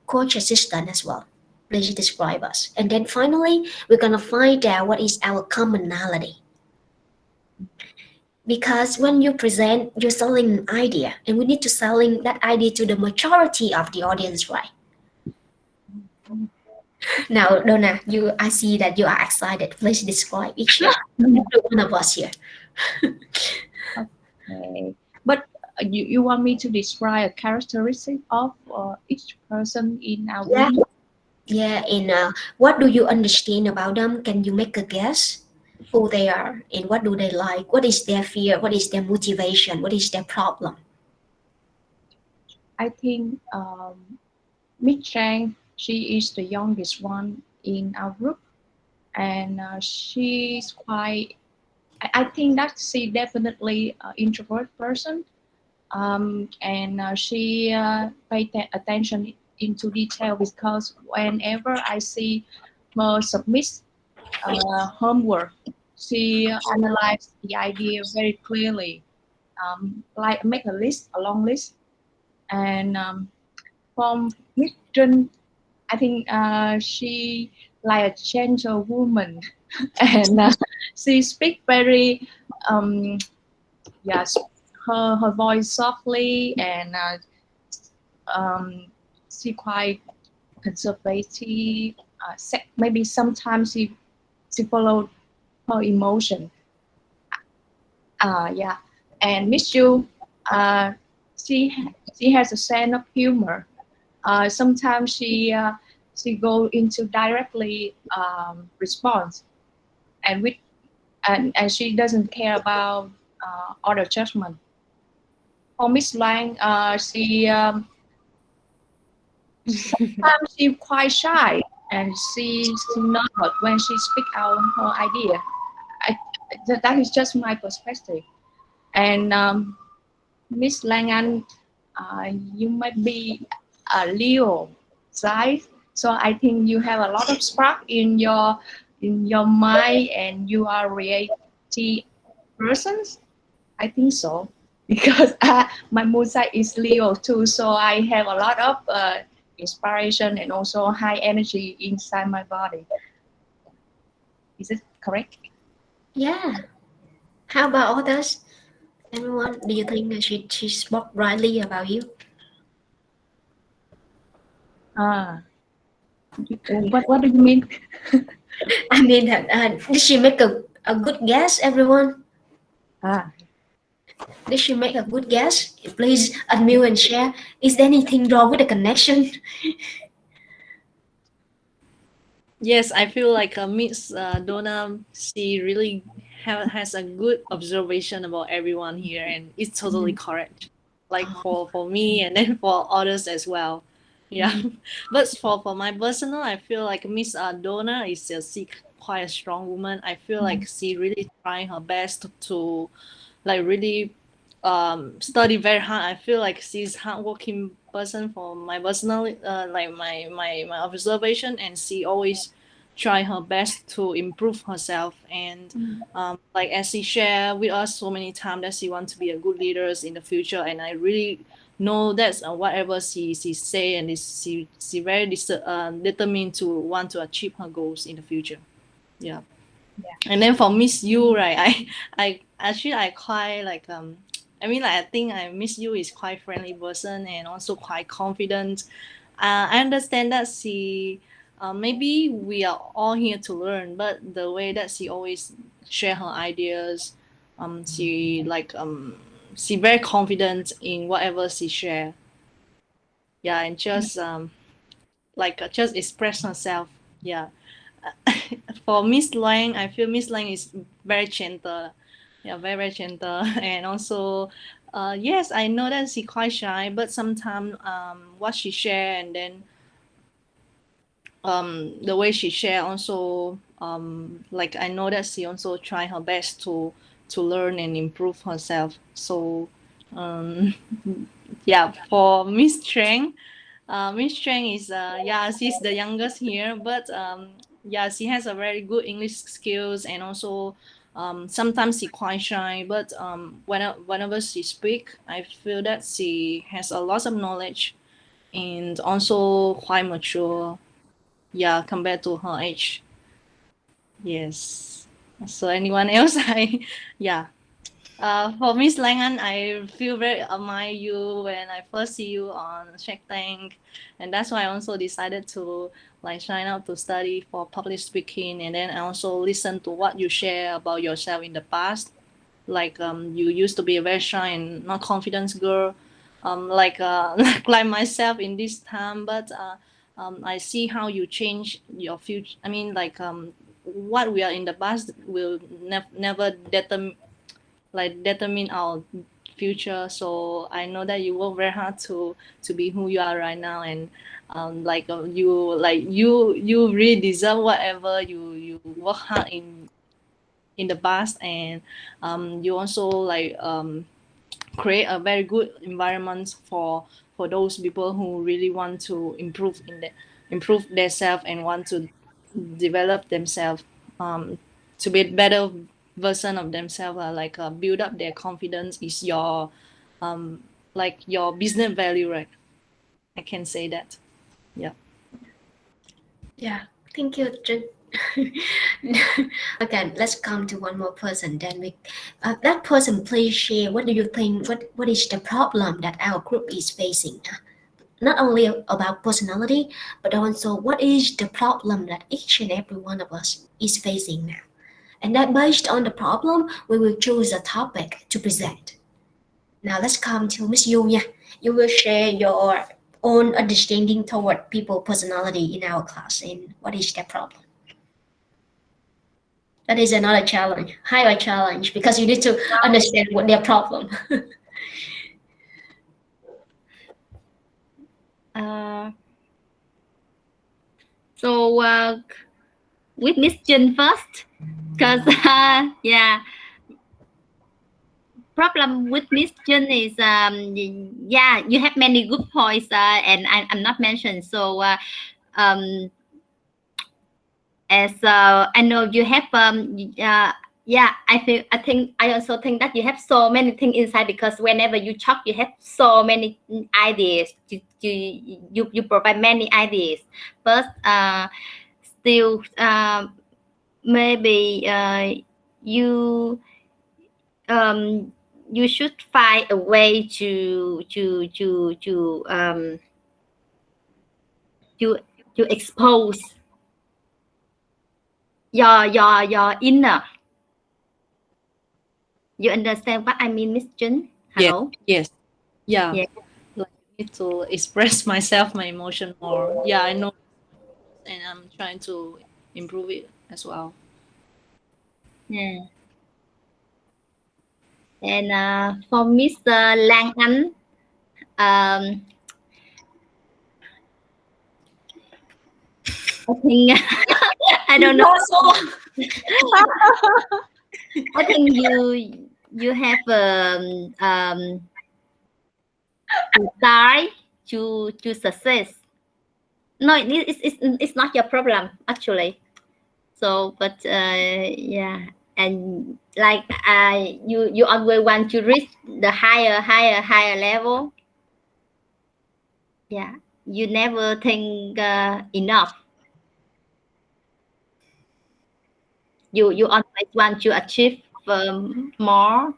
coach assistant as well? Please describe us. And then finally, we're gonna find out what is our commonality. Because when you present, you're selling an idea, and we need to selling that idea to the majority of the audience, right? Now, Donna, I see that you are excited. Please describe each and every one of us here. Okay. But you want me to describe a characteristic of each person in our Yeah, group? yeah. And what do you understand about them? Can you make a guess who they are and what do they like? What is their fear? What is their motivation? What is their problem? I think Miss Chang, she is the youngest one in our group, and she's quite. I think that she definitely an introvert person, and she pay attention into detail because whenever I see her submit homework, she analyzed the idea very clearly, like make a list, a long list, and from Miss Jun, I think she like a gentle woman, and she speak very yes, her voice softly, and she quite conservative. Maybe sometimes she followed her emotion. Yeah, and Miss Yu, uh, she she has a sense of humor. Sometimes she go into directly response, and with and she doesn't care about other judgment. For Miss Lang, sometimes she quite shy, and she nervous when she speak out her idea. I, that is just my perspective. And Miss Lang An, you might be a Leo side, so I think you have a lot of spark in your mind, and you are reality persons. I think so because my moon side is Leo too, so I have a lot of inspiration and also high energy inside my body. Is it correct? Yeah. How about others? Everyone, do you think that she spoke rightly about you? Ah, what do you mean? I mean that did she make a good guess, everyone? Ah, Did she make a good guess? Please unmute and share. Is there anything wrong with the connection? Yes, I feel like Miss Donna, she really has a good observation about everyone here, and it's totally correct. Like for me, and then for others as well. Yeah, but for my personal, I feel like Miss Donna is she quite a strong woman. I feel like she really trying her best to like really study very hard. I feel like she's hardworking person for my personal like my observation, and she always try her best to improve herself. And like as she share with us so many times that she wants to be a good leaders in the future, and I really know that's whatever she say, and she very determined to want to achieve her goals in the future. Yeah. And then for Miss You, right, I actually I quite like I mean like I think I Miss You is quite friendly person and also quite confident. I understand that she maybe we are all here to learn, but the way that she always share her ideas, she like she very confident in whatever she share. Yeah, and just like just express herself. Yeah. For Miss Lang, I feel Miss Lang is very gentle. Yeah, very gentle, and also Yes, I know that she quite shy, but sometimes what she share, and then the way she share also, like I know that she also try her best to learn and improve herself. So um, yeah, for Miss Cheng, Miss Cheng is yeah, she's the youngest here, but yeah, she has a very good English skills, and also sometimes she quite shy, but whenever she speak, I feel that she has a lot of knowledge and also quite mature. Yeah, compared to her age. Yes. So anyone else? I yeah. For Miss Langan, I feel very admire you when I first see you on Shark Tank, and that's why I also decided to like sign up to study for public speaking, and then I also listen to what you share about yourself in the past. Like you used to be a very shy and not confident girl, like like myself in this time, but I see how you change your future. I mean, like what we are in the past will never determine our future. So I know that you work very hard to be who you are right now, and you really deserve whatever you work hard in the past, and you also like create a very good environment for those people who really want to improve themselves and want to develop themselves, to be a better version of themselves, like build up their confidence is your um, like your business value, right? I can say that. Yeah. Yeah, thank you, Jin. Again, let's come to one more person. Then that person, please share. What do you think? What is the problem that our group is facing? Not only about personality, but also what is the problem that each and every one of us is facing now. And that based on the problem, we will choose a topic to present. Now let's come to Miss Yu. Yeah, you will share your own understanding toward people personality in our class and what is their problem. That is another challenge, higher challenge, because you need to understand what their problem. Uh, so with Miss Jin first, because yeah, problem with Miss Jin is yeah, you have many good points, and I'm not mentioned. So um, as I know you have yeah, I think I also think that you have so many things inside, because whenever you talk you have so many ideas, you provide many ideas, but still maybe you you should find a way to to expose your inner. You understand what I mean, Miss Jun? Yes. Hello? Yes. Yeah. Yeah. Like I need to express myself, my emotion more. Yeah, I know, and I'm trying to improve it as well. Yeah. And for Mr. Lang An, um, I think I don't know. I think you have desire to success. No, it's not your problem actually. So, but yeah, and like you always want to reach the higher level. Yeah, you never think enough. You always want to achieve more.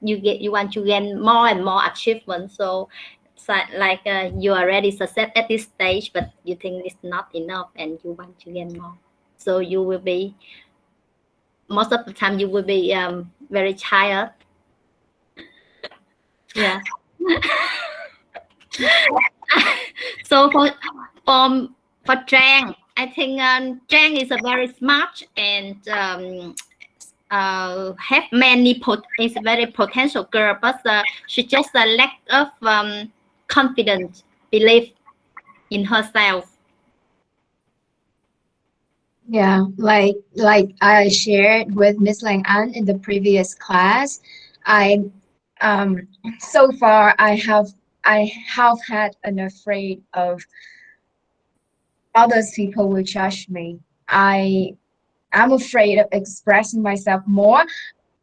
You want to gain more and more achievement. So it's like you already success at this stage, but you think it's not enough, and you want to gain more. So you will be, most of the time you will be very tired. Yeah. So for Trang, I think Trang is a very smart and have many is a very potential girl, but she just lack of confidence, belief in herself. Yeah, like I shared with Miss Lang An in the previous class, I um so far I have had an afraid of others people will judge me. I'm afraid of expressing myself more.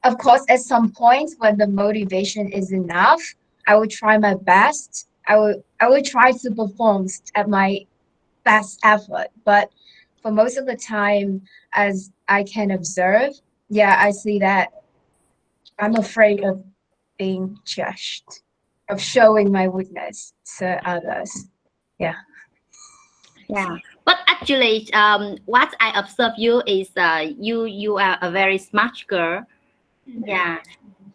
Of course, at some point when the motivation is enough, I will try my best. I will try to perform at my best effort. But for most of the time, as I can observe, yeah, I see that I'm afraid of being judged, of showing my weakness to others. Yeah. Yeah, but actually, what I observe you is you are a very smart girl. Yeah,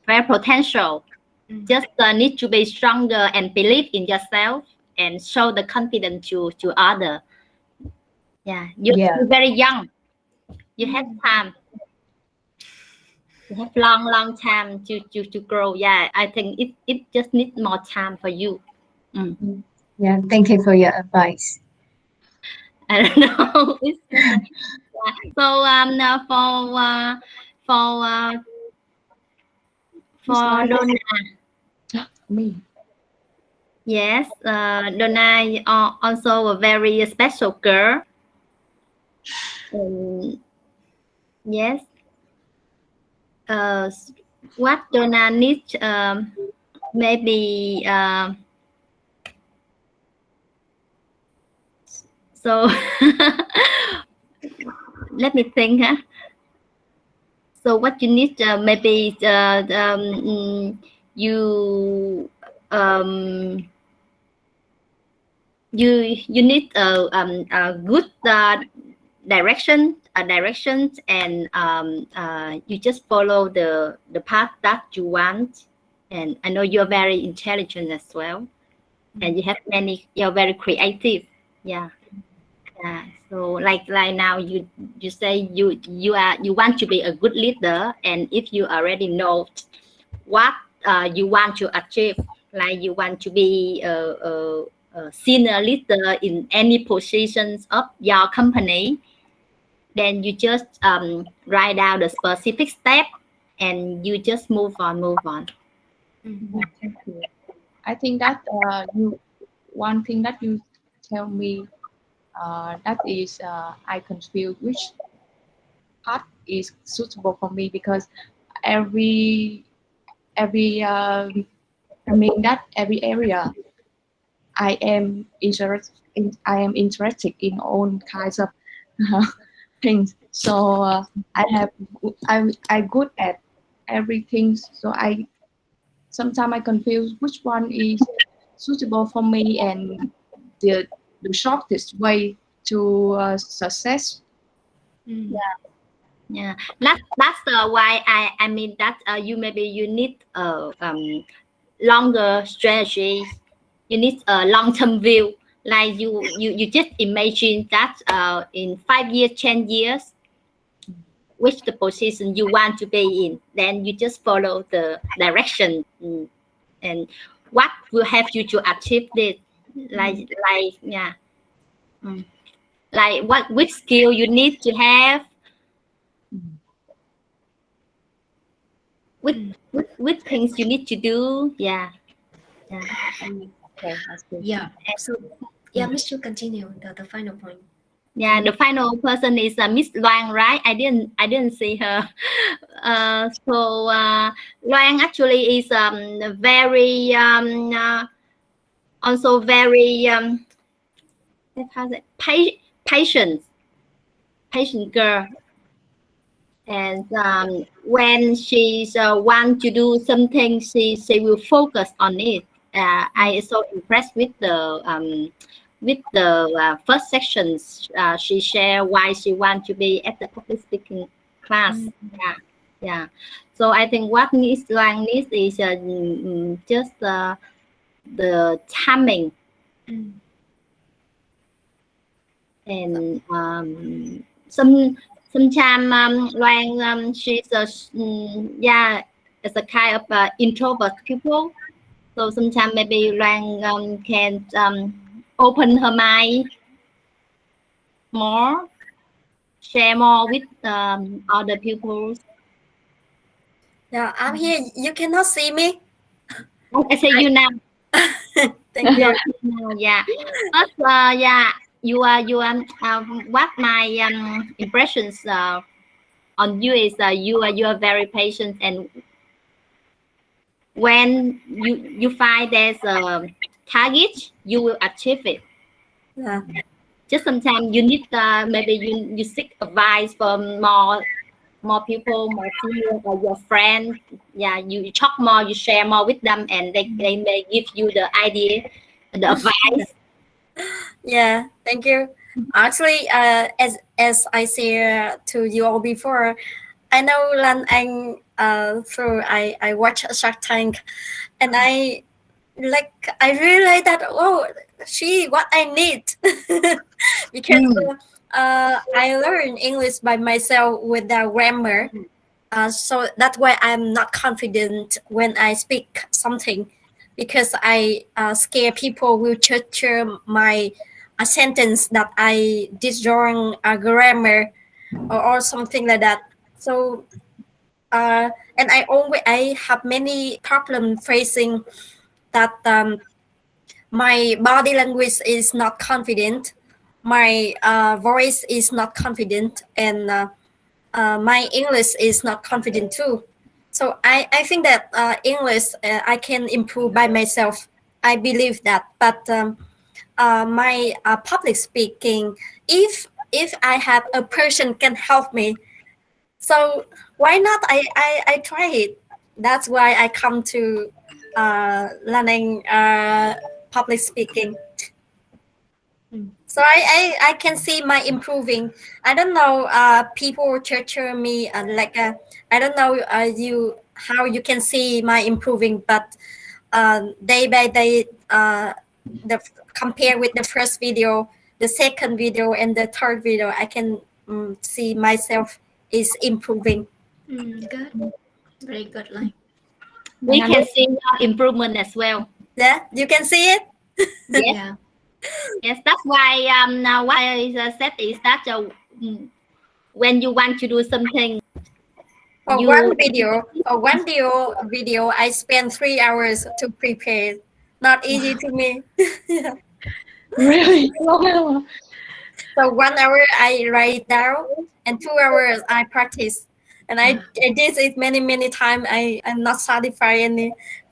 very potential. Just need to be stronger and believe in yourself and show the confidence to other. Yeah, Yeah. you're very young. You have time. You have long time to grow. Yeah, I think it just needs more time for you. Yeah. Thank you for your advice. I don't know. It's just yeah. So now for Donna, Me. yes, Donna is also a very special girl. Yes, uh, what Donna needs maybe so let me think. Huh? So what you need maybe you um, you need a good directions and you just follow the path that you want. And I know you're very intelligent as well, and you have many. You're very creative. Yeah. Yeah. So like now you say you want to be a good leader, and if you already know what you want to achieve, like you want to be a senior leader in any positions of your company, then you just write down the specific step and you just move on. Thank you. I think that you one thing that you tell me that is I confuse which path is suitable for me because every I mean that every area I am interested in all kinds of things. So I good at everything. So I sometimes I confuse which one is suitable for me and the the shortest way to success. Yeah, that's why I mean that you maybe you need longer strategy. You need a long-term view. Like you just imagine that in 5 years, 10 years, which the position you want to be in. Then you just follow the direction and what will help you to achieve this. Like yeah, like what which skill you need to have. With things you need to do. Yeah. Okay, that's good. Yeah. So yeah, Mr. Continue the final point. Yeah, the final person is Miss Loan, right? I didn't see her. So Loan actually is very also very how to say, patient girl. And when she's want to do something, she will focus on it. I is so impressed with the first sections. She share why she want to be at the public speaking class. Yeah, yeah. So I think what needs Loan needs is just the timing and sometimes when she's yeah, it's a kind of introvert people. So sometimes maybe Rang can open her mind more, share more with other pupils. Yeah, I'm here. You cannot see me. I say you now. Thank Yeah, you. yeah. But yeah, what my impressions on you is you are very patient, and when you find there's a target, you will achieve it. Yeah. Just sometimes you need maybe you seek advice from more people, more senior or your friend. Yeah, you talk more, you share more with them, and they may give you the idea, the advice. Yeah, thank you. Actually, as I said to you all before, I know Lan Anh through I watch Shark Tank, and I realized that she what I need because I learn English by myself without grammar. So that's why I'm not confident when I speak something because I scare people will judge my a sentence that I disjoin a grammar or something like that. So and I have many problem facing that my body language is not confident, my voice is not confident, and my English is not confident too. So I think that English I can improve by myself. I believe that, but my public speaking, if I have a person can help me, so why not? I try it. That's why I come to learning public speaking. So I can see my improving. I don't know. People torture me I don't know you how you can see my improving, but day by day, the compare with the first video, the second video, and the third video, I can see myself is improving. Good. Very good. Like, We can see your improvement as well. Yeah, you can see it. Yes, yeah. yes. That's why now what I said is that when you want to do something, For you one video, I spend 3 hours to prepare. Not easy to me. Really? So 1 hour I write down, and 2 hours I practice. And I did it many times. I'm not satisfied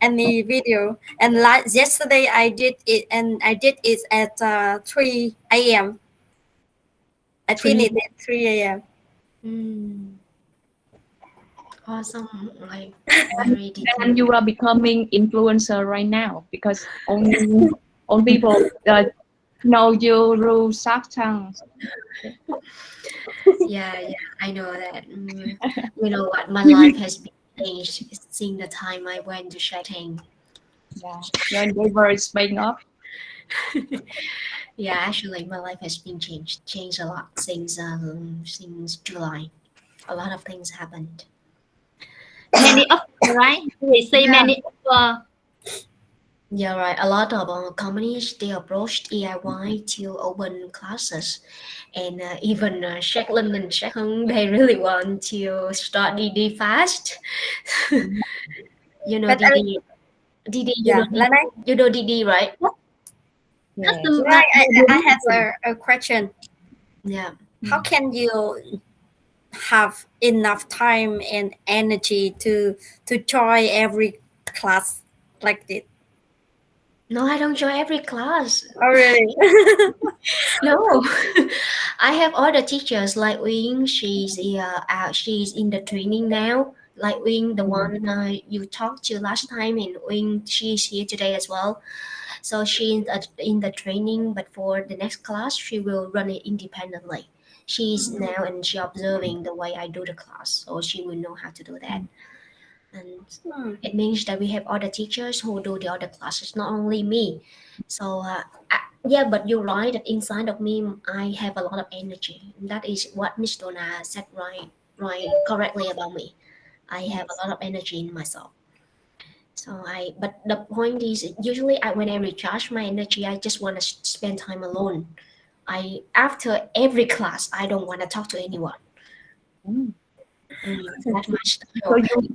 any video. And yesterday I did it, and I did it at 3 a.m. I finished at 3 a.m. Mm, awesome. Like, very And detailed. you are becoming influencer right now because only people know you through Shark Tank. Yeah, I know that. You know what? My life has been changed since the time I went to Shark Tank. Yeah, your endeavor is paying off. Yeah, actually, my life has been changed a lot since July. A lot of things happened. many offer, right? We see Yeah. many offer. Yeah, right. A lot of companies they approached EIY to open classes, and even Shacklin and Shackhung they really want to start DD fast. You know But DD. yeah, Lana, You know DD, right? Just Yes. I have a question. Yeah. How can you have enough time and energy to join every class like this? No, I don't join every class. Oh, really? No, I have other teachers like Wing. She's in the training now. Like Wing, the one you talked to last time, and Wing, she's here today as well. So she's in the training, but for the next class, she will run it independently. She's now and she observing the way I do the class, so she will know how to do that. And Hmm. it means that we have other teachers who do the other classes, not only me. So Yeah, but you're right that inside of me, I have a lot of energy. That is what Miss Donna said right, correctly about me. I have a Yes. lot of energy in myself. But the point is, usually when I recharge my energy, I just want to spend time alone. After every class, I don't want to talk to anyone. Mm. That much.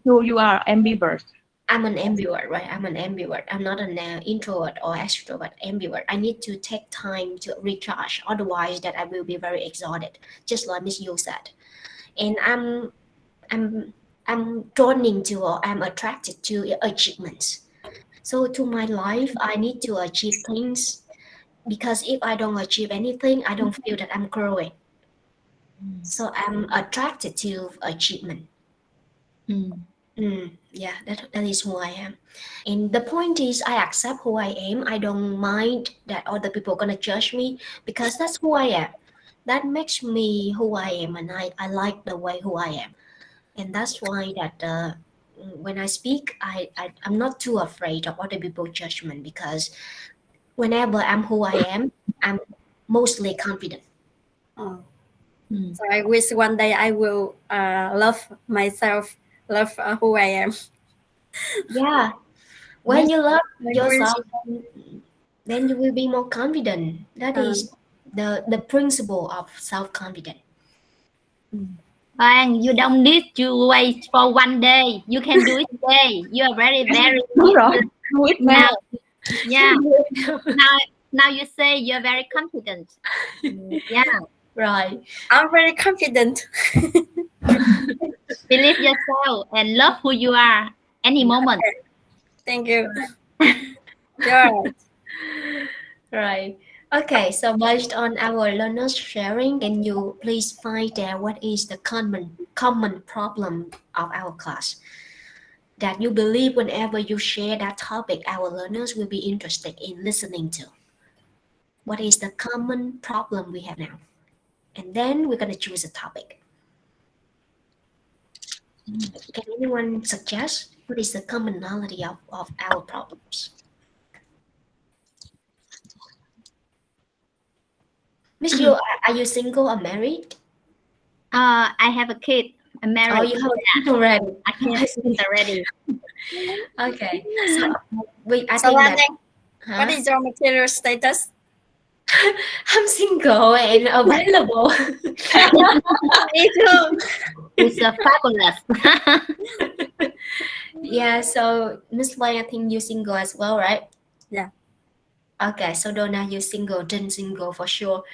So you are ambivert. I'm an ambivert, right? I'm an ambivert. I'm not an introvert or extrovert. Ambivert. I need to take time to recharge. Otherwise, that I will be very exhausted, just like Miss Yu said. And I'm I'm drawn into or I'm attracted to achievements. So to my life, I need to achieve things because if I don't achieve anything, I don't feel that I'm growing. So I'm attracted to achievement. Yeah, that is who I am. And the point is, I accept who I am. I don't mind that other people gonna judge me because that's who I am. That makes me who I am, and I like the way who I am. And that's why that when I speak, I'm not too afraid of other people's judgment because whenever I'm who I am, I'm mostly confident. Oh. So I wish one day I will love myself, love who I am. Yeah, when you love I wish. yourself, then you will be more confident. That Uh, is the principle of self confidence. And you don't need to wait for one day. You can do it today. You are very, very Đúng rồi. Do it now. now. Yeah. Now you say you're very confident. Yeah. Right. I'm very confident. Believe yourself and love who you are any moment. Thank you. You're Right. Okay, so based on our learners sharing, can you please find out what is the common problem of our class that you believe whenever you share that topic, our learners will be interested in listening to? What is the common problem we have now? And then we're gonna choose a topic. Can anyone suggest what is the commonality of our problems? Miss Yu, are you single or married? I have a kid. I'm Oh, married. you have a kid already. I have a kid already. Okay. So I so think that Lan, what is your material status? I'm single and available. Me too. It's fabulous. Yeah, so Miss Lay, I think you're single as well, right? Yeah. Okay, so Donna, you're single, Jen single for sure,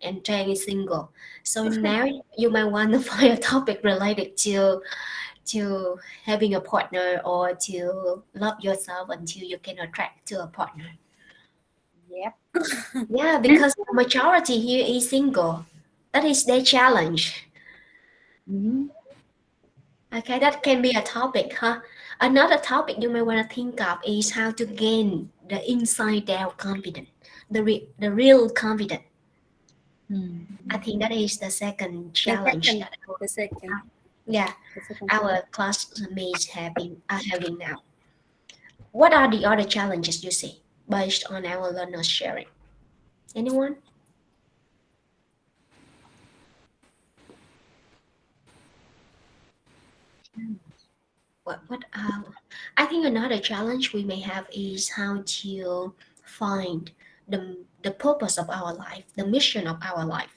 and Jane is single. So now you might want to find a topic related to having a partner or to love yourself until you can attract to a partner. Yep. Yeah, because the majority here is single. That is their challenge. Mhm. Okay, that can be a topic, huh? Another topic you may want to think of is how to gain the inside out confidence, the real confidence. I think that is the second challenge that The second. yeah The second. our classmates are having now. What are the other challenges you see based on our learners sharing? Anyone? What I think another challenge we may have is how to find the purpose of our life, the mission of our life.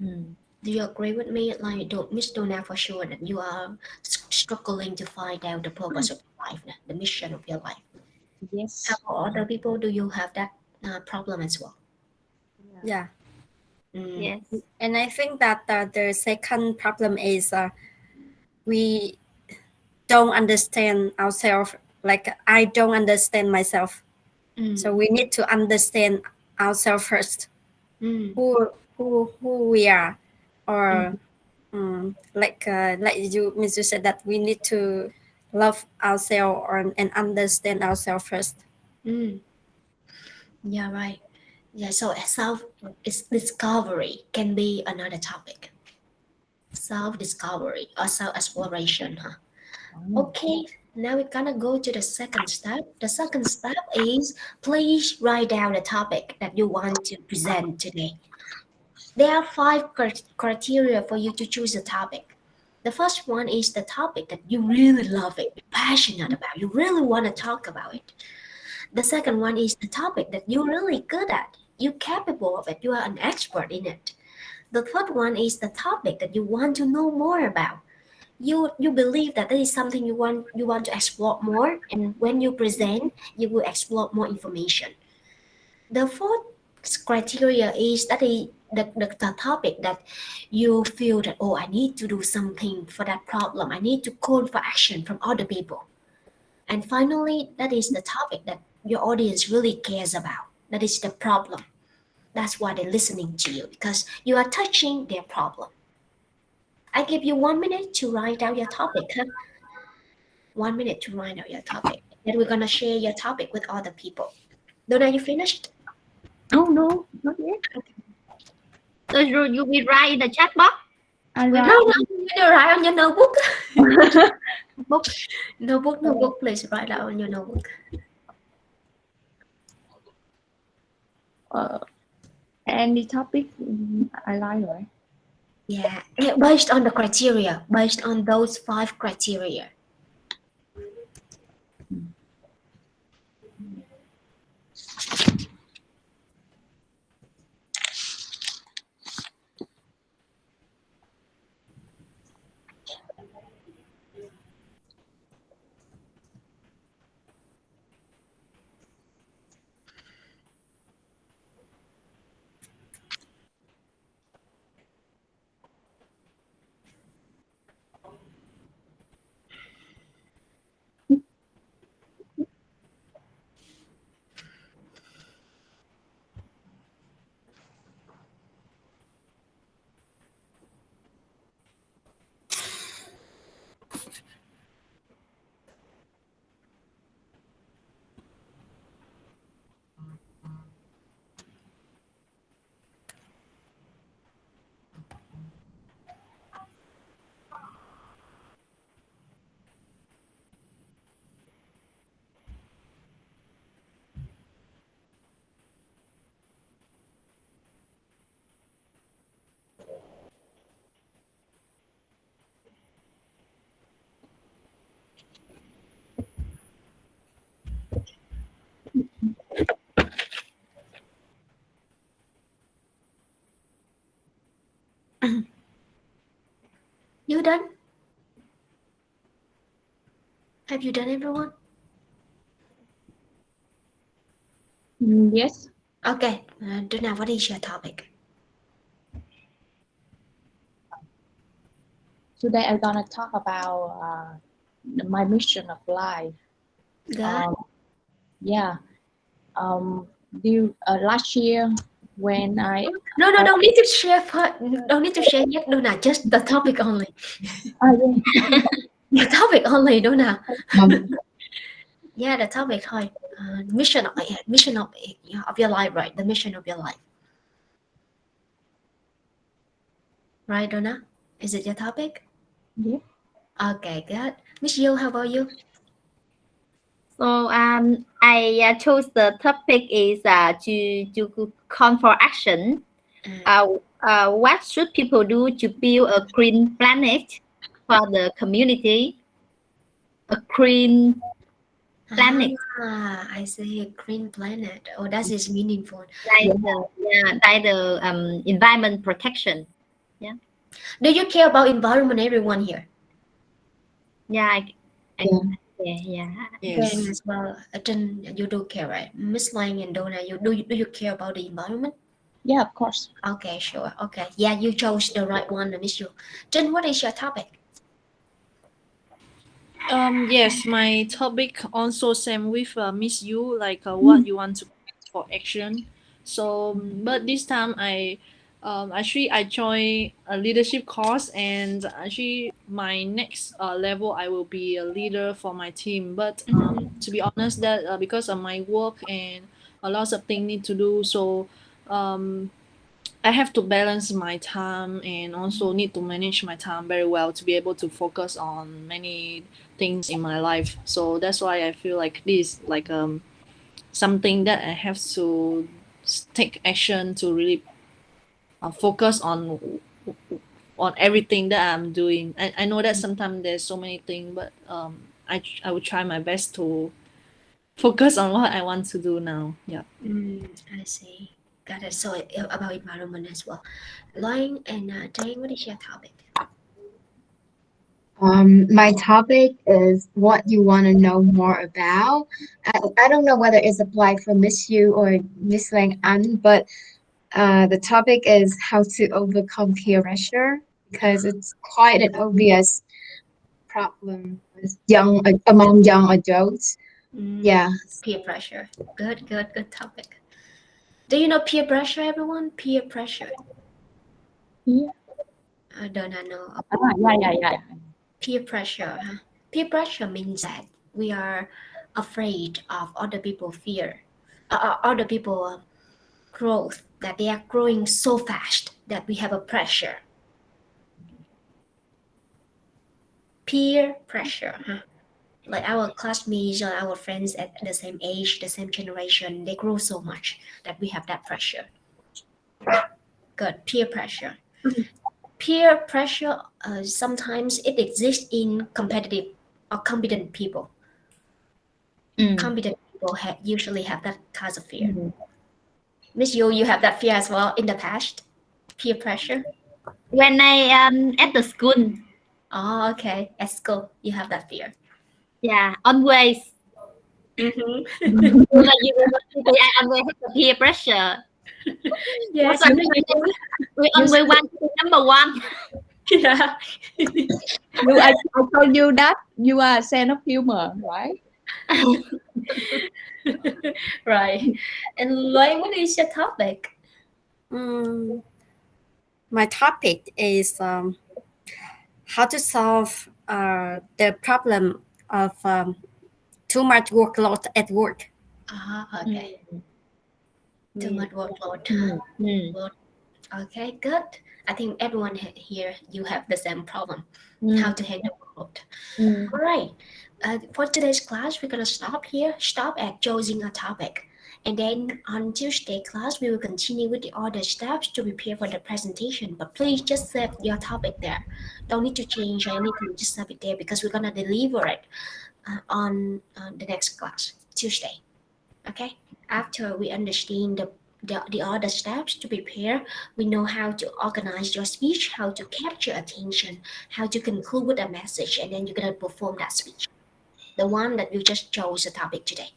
Do you agree with me? Like, don't Miss Donna for sure that you are struggling to find out the purpose of your life, the mission of your life. How Yes. about other people? Do you have that problem as well? Yeah. Mm, Yes. And I think that the second problem is we don't understand ourselves. Like I don't understand myself. mm, So we need to understand ourselves first. mm, Who we are, mm, or like you, Miss, you said that we need to love ourselves and understand ourselves first. mm. Yeah, right. Yeah, so self is discovery can be another topic. Self discovery or self exploration, huh? Okay, Now we're gonna go to the second step. The second step is please write down a topic that you want to present today. There are five criteria for you to choose a topic. The first one is the topic that you really love it, you're passionate about, you really want to talk about it. The second one is the topic that you're really good at, you're capable of it, you are an expert in it. The third one is the topic that you want to know more about. You believe that is something you want to explore more, and when you present, you will explore more information. The fourth criteria is that the topic that you feel that, oh, I need to do something for that problem. I need to call for action from other people. And finally, that is the topic that your audience really cares about. That is the problem. That's why they're listening to you because you are touching their problem. I give you 1 minute to write out your topic. Huh? 1 minute to write out your topic. Then we're gonna share your topic with other people. Donna, you finished? Oh no, not yet. So you will write in the chat box. I No, write. no, you need to write on your notebook. Book. Notebook, please write out on your notebook. uh, any topic I like, right? Yeah, based on the criteria, based on those five criteria. You done? Have you done, everyone? Yes. Okay, Donna, what is your topic? Today I'm gonna talk about my mission of life. Good. Yeah. Last year when I No, don't need to share. Don't need to share yet, Donna. Just the topic only. yeah. The topic only, Donna. Um, Yeah, the topic thôi. Mission of your life, right? The mission of your life, right, Donna? Is it your topic? Yeah. Okay, good. Miss Yu, how about you? So I chose the topic is to call for action. What should people do to build a green planet for the community? A green planet, I say a green planet. Oh, that is meaningful. like the environment protection. Do you care about environment, everyone here? Yeah, Yeah. yeah. Ken Yes. as well. Jen, you do care, right? Miss Lang and Donna, do you care about the environment? Yeah, of course. Okay, sure. Okay, yeah, you chose the right one, Miss Yu. Jen, what is your topic? Yes, my topic also same with Miss You, like what you want to for action. So, but this time I joined a leadership course, and actually my next level I will be a leader for my team. But to be honest, that because of my work and a lot of things need to do, so I have to balance my time and also need to manage my time very well to be able to focus on many things in my life. So that's why I feel like this like something that I have to take action to really focus on everything that I'm doing. I know that sometimes there's so many things, but I will try my best to focus on what I want to do now. Yeah. I see. Got it. So about environment as well. Loin and Jane, what is your topic? My topic is what you want to know more about. I don't know whether it's applied for Miss Yu or Miss Lang An, but the topic is how to overcome peer pressure because it's quite an obvious problem with among young adults. Yeah. Peer pressure. Good topic. Do you know peer pressure, everyone? Peer pressure. Yeah. I don't know. Yeah. Peer pressure. Huh? Peer pressure means that we are afraid of other people fear, other people growth, that they are growing so fast that we have a pressure. Peer pressure. Huh? Like our classmates or our friends at the same age, the same generation, they grow so much that we have that pressure. Good. Peer pressure. Peer pressure, sometimes it exists in competitive or competent people. Competent people usually have that kind of fear. Miss you have that fear as well in the past? Peer pressure? When I at the school, Oh, okay. At school, you have that fear. yeah, always. Mm-hmm. During the university, I always have the peer pressure. Yes, Because we you always want to be number one. yeah. I told you that you are a sense of humor, right? Right. And Lloyd, what is your topic? Mm, my topic is how to solve the problem of too much workload at work. Okay. Too much workload. Mm. Work. Okay, good. I think everyone here, you have the same problem. How to handle workload. All right. For today's class, we're gonna stop here. Stop at choosing a topic. And then on Tuesday class, we will continue with the other steps to prepare for the presentation. But please just save your topic there. Don't need to change anything. Just save it there because we're gonna deliver it on the next class, Tuesday. Okay. After we understand the other steps to prepare, we know how to organize your speech, how to capture attention, how to conclude with a message, and then you're gonna perform that speech, the one that you just chose the topic today.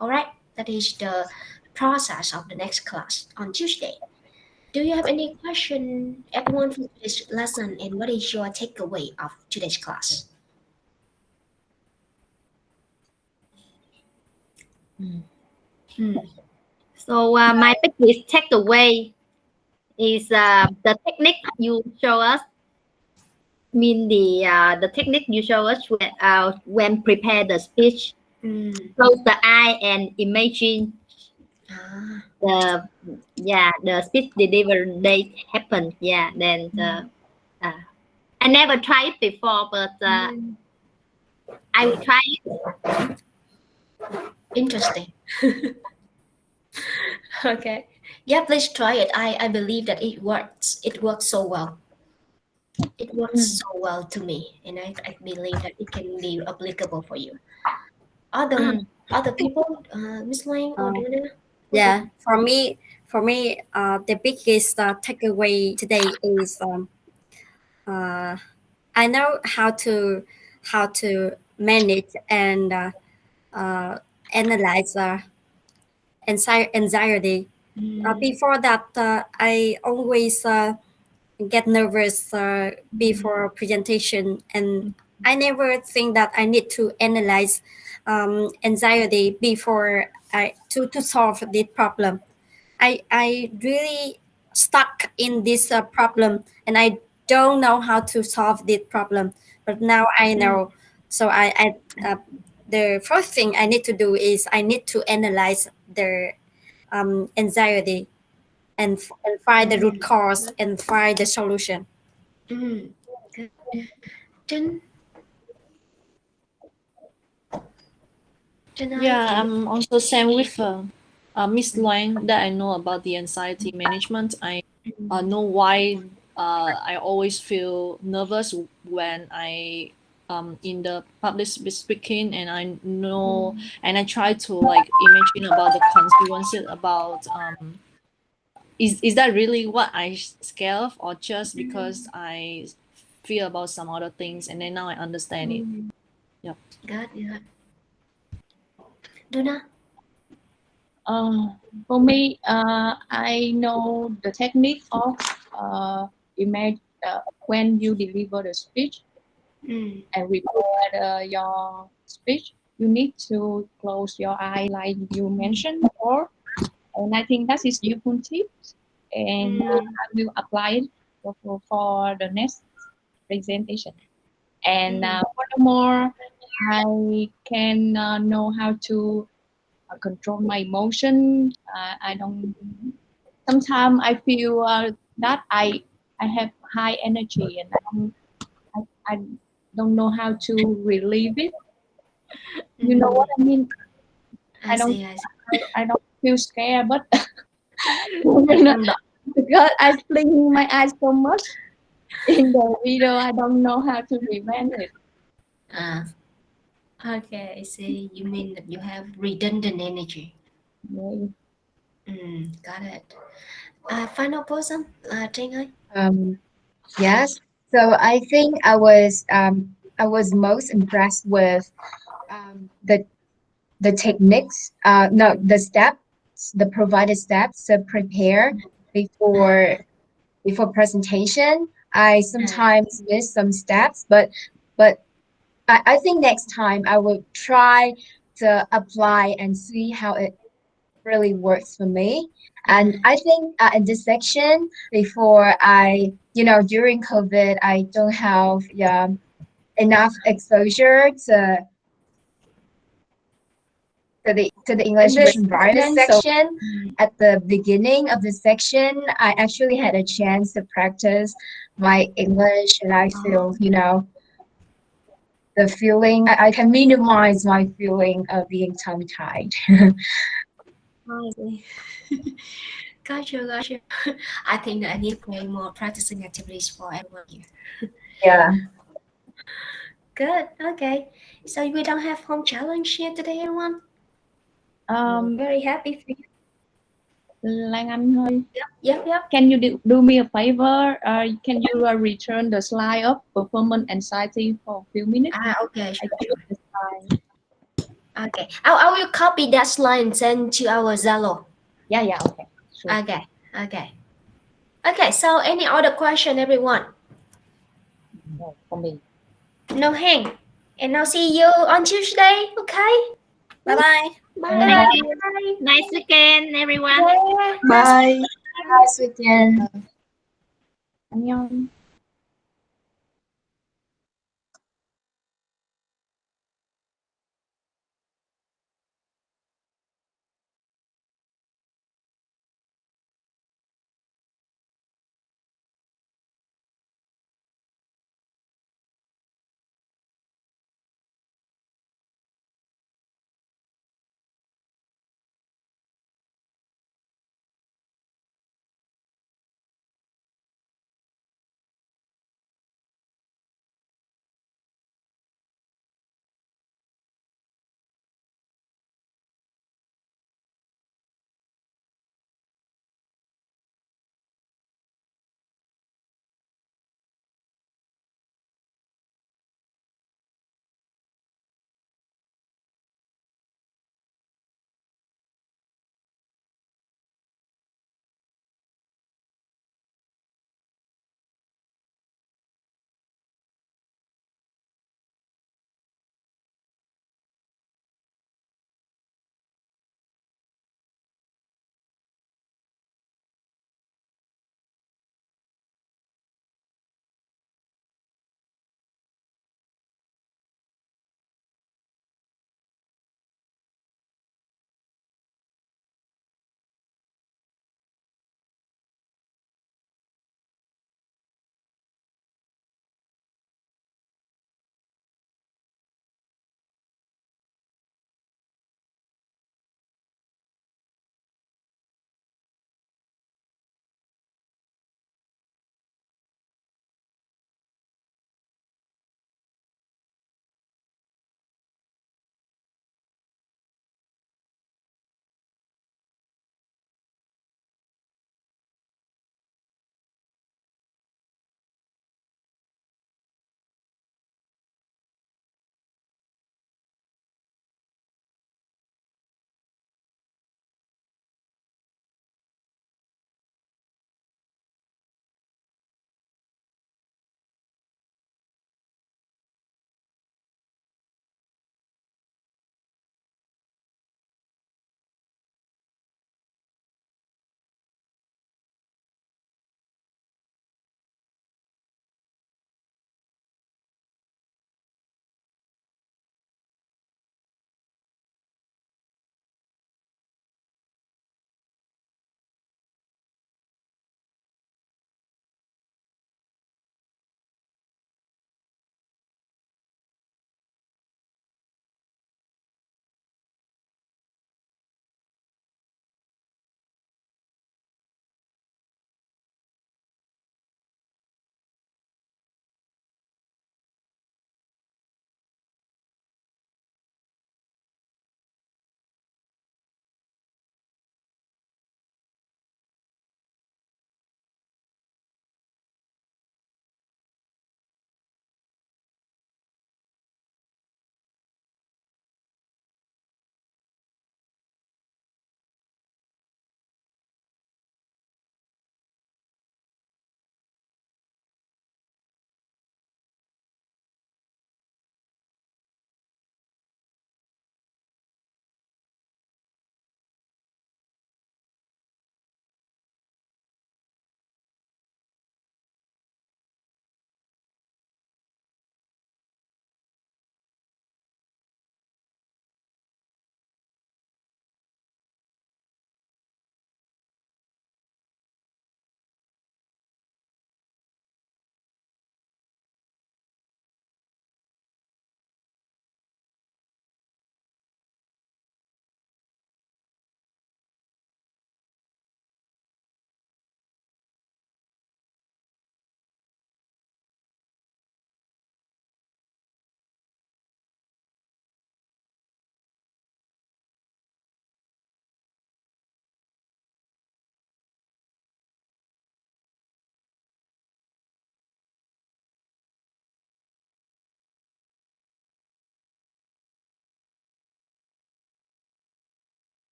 All right, that is the process of the next class on Tuesday. Do you have any question, everyone, for this lesson, and what is your takeaway of today's class? Hmm. So my biggest takeaway is the technique you show us. Mean the technique you show us when prepare the speech. Close the eye and imagine Ah, the speech delivery date happen. Yeah, then I never tried it before, but I will try it. interesting. Okay. Yeah, please try it. I believe that it works. It works so well. It works so well to me, and I believe that it can be applicable for you. Other other people, Miss Lang or Uh, Dana? yeah, for me, the biggest takeaway today is uh, I know how to manage and analyze anxiety. Before that, I always get nervous before presentation, and I never think that I need to analyze anxiety before to solve the problem. I really stuck in this problem, and I don't know how to solve this problem. But now I know. So the first thing I need to do is I need to analyze the anxiety. and find the root cause and find the solution. Mm. Good. Then, then I Yeah, can. I'm also same with Miss Luang that I know about the anxiety management. I know why I always feel nervous when I in the public speaking, and I know and I try to like imagine about the consequences about is that really what I scared of, or just because I feel about some other things, and then now I understand it. Yep. Got it. Donna. For me, I know the technique of imagine when you deliver the speech Mm. and prepare your speech. You need to close your eye, like you mentioned before, and I think that is useful tip, and I will apply it for the next presentation. And furthermore, I can know how to control my emotion. I don't. Sometimes I feel that I have high energy and I don't know how to relieve it. You know what I mean? I I don't see. I see. I don't feel scared, but because I blink my eyes so much in the video, I don't know how to prevent it. Ah, okay. I see. You mean that you have redundant energy. Yeah. Got it. Final person, Trinh ơi. Yes. So I was most impressed with the techniques, no, the steps, the provided steps to prepare À, before presentation. I à, sometimes miss some steps, but I think next time I will try to apply and see how it really works for me. And à, I think in this section, before during COVID, I don't have enough exposure to the English English environment. So at the beginning of the section, I actually had a chance to practice my English, and I feel, the feeling. I can minimize my feeling of being tongue-tied. I see. Gotcha, gotcha. I think that I need to play more practicing activities for everyone here. Yeah. Good. Okay. So we don't have home challenge here today, everyone. Very happy for you. Lan Anh ơi, Yep. can you do me a favor? Can you return the slide of performance anxiety for a few minutes? Okay, I sure. can the slide. Okay. I will copy that slide and send to our Zalo. Yeah, okay. Sure. Okay. So any other question, everyone? No, for me. No hang. And I'll see you on Tuesday. Okay. Bye bye. Thank you. Nice weekend, everyone. Bye. Nice weekend. 안녕.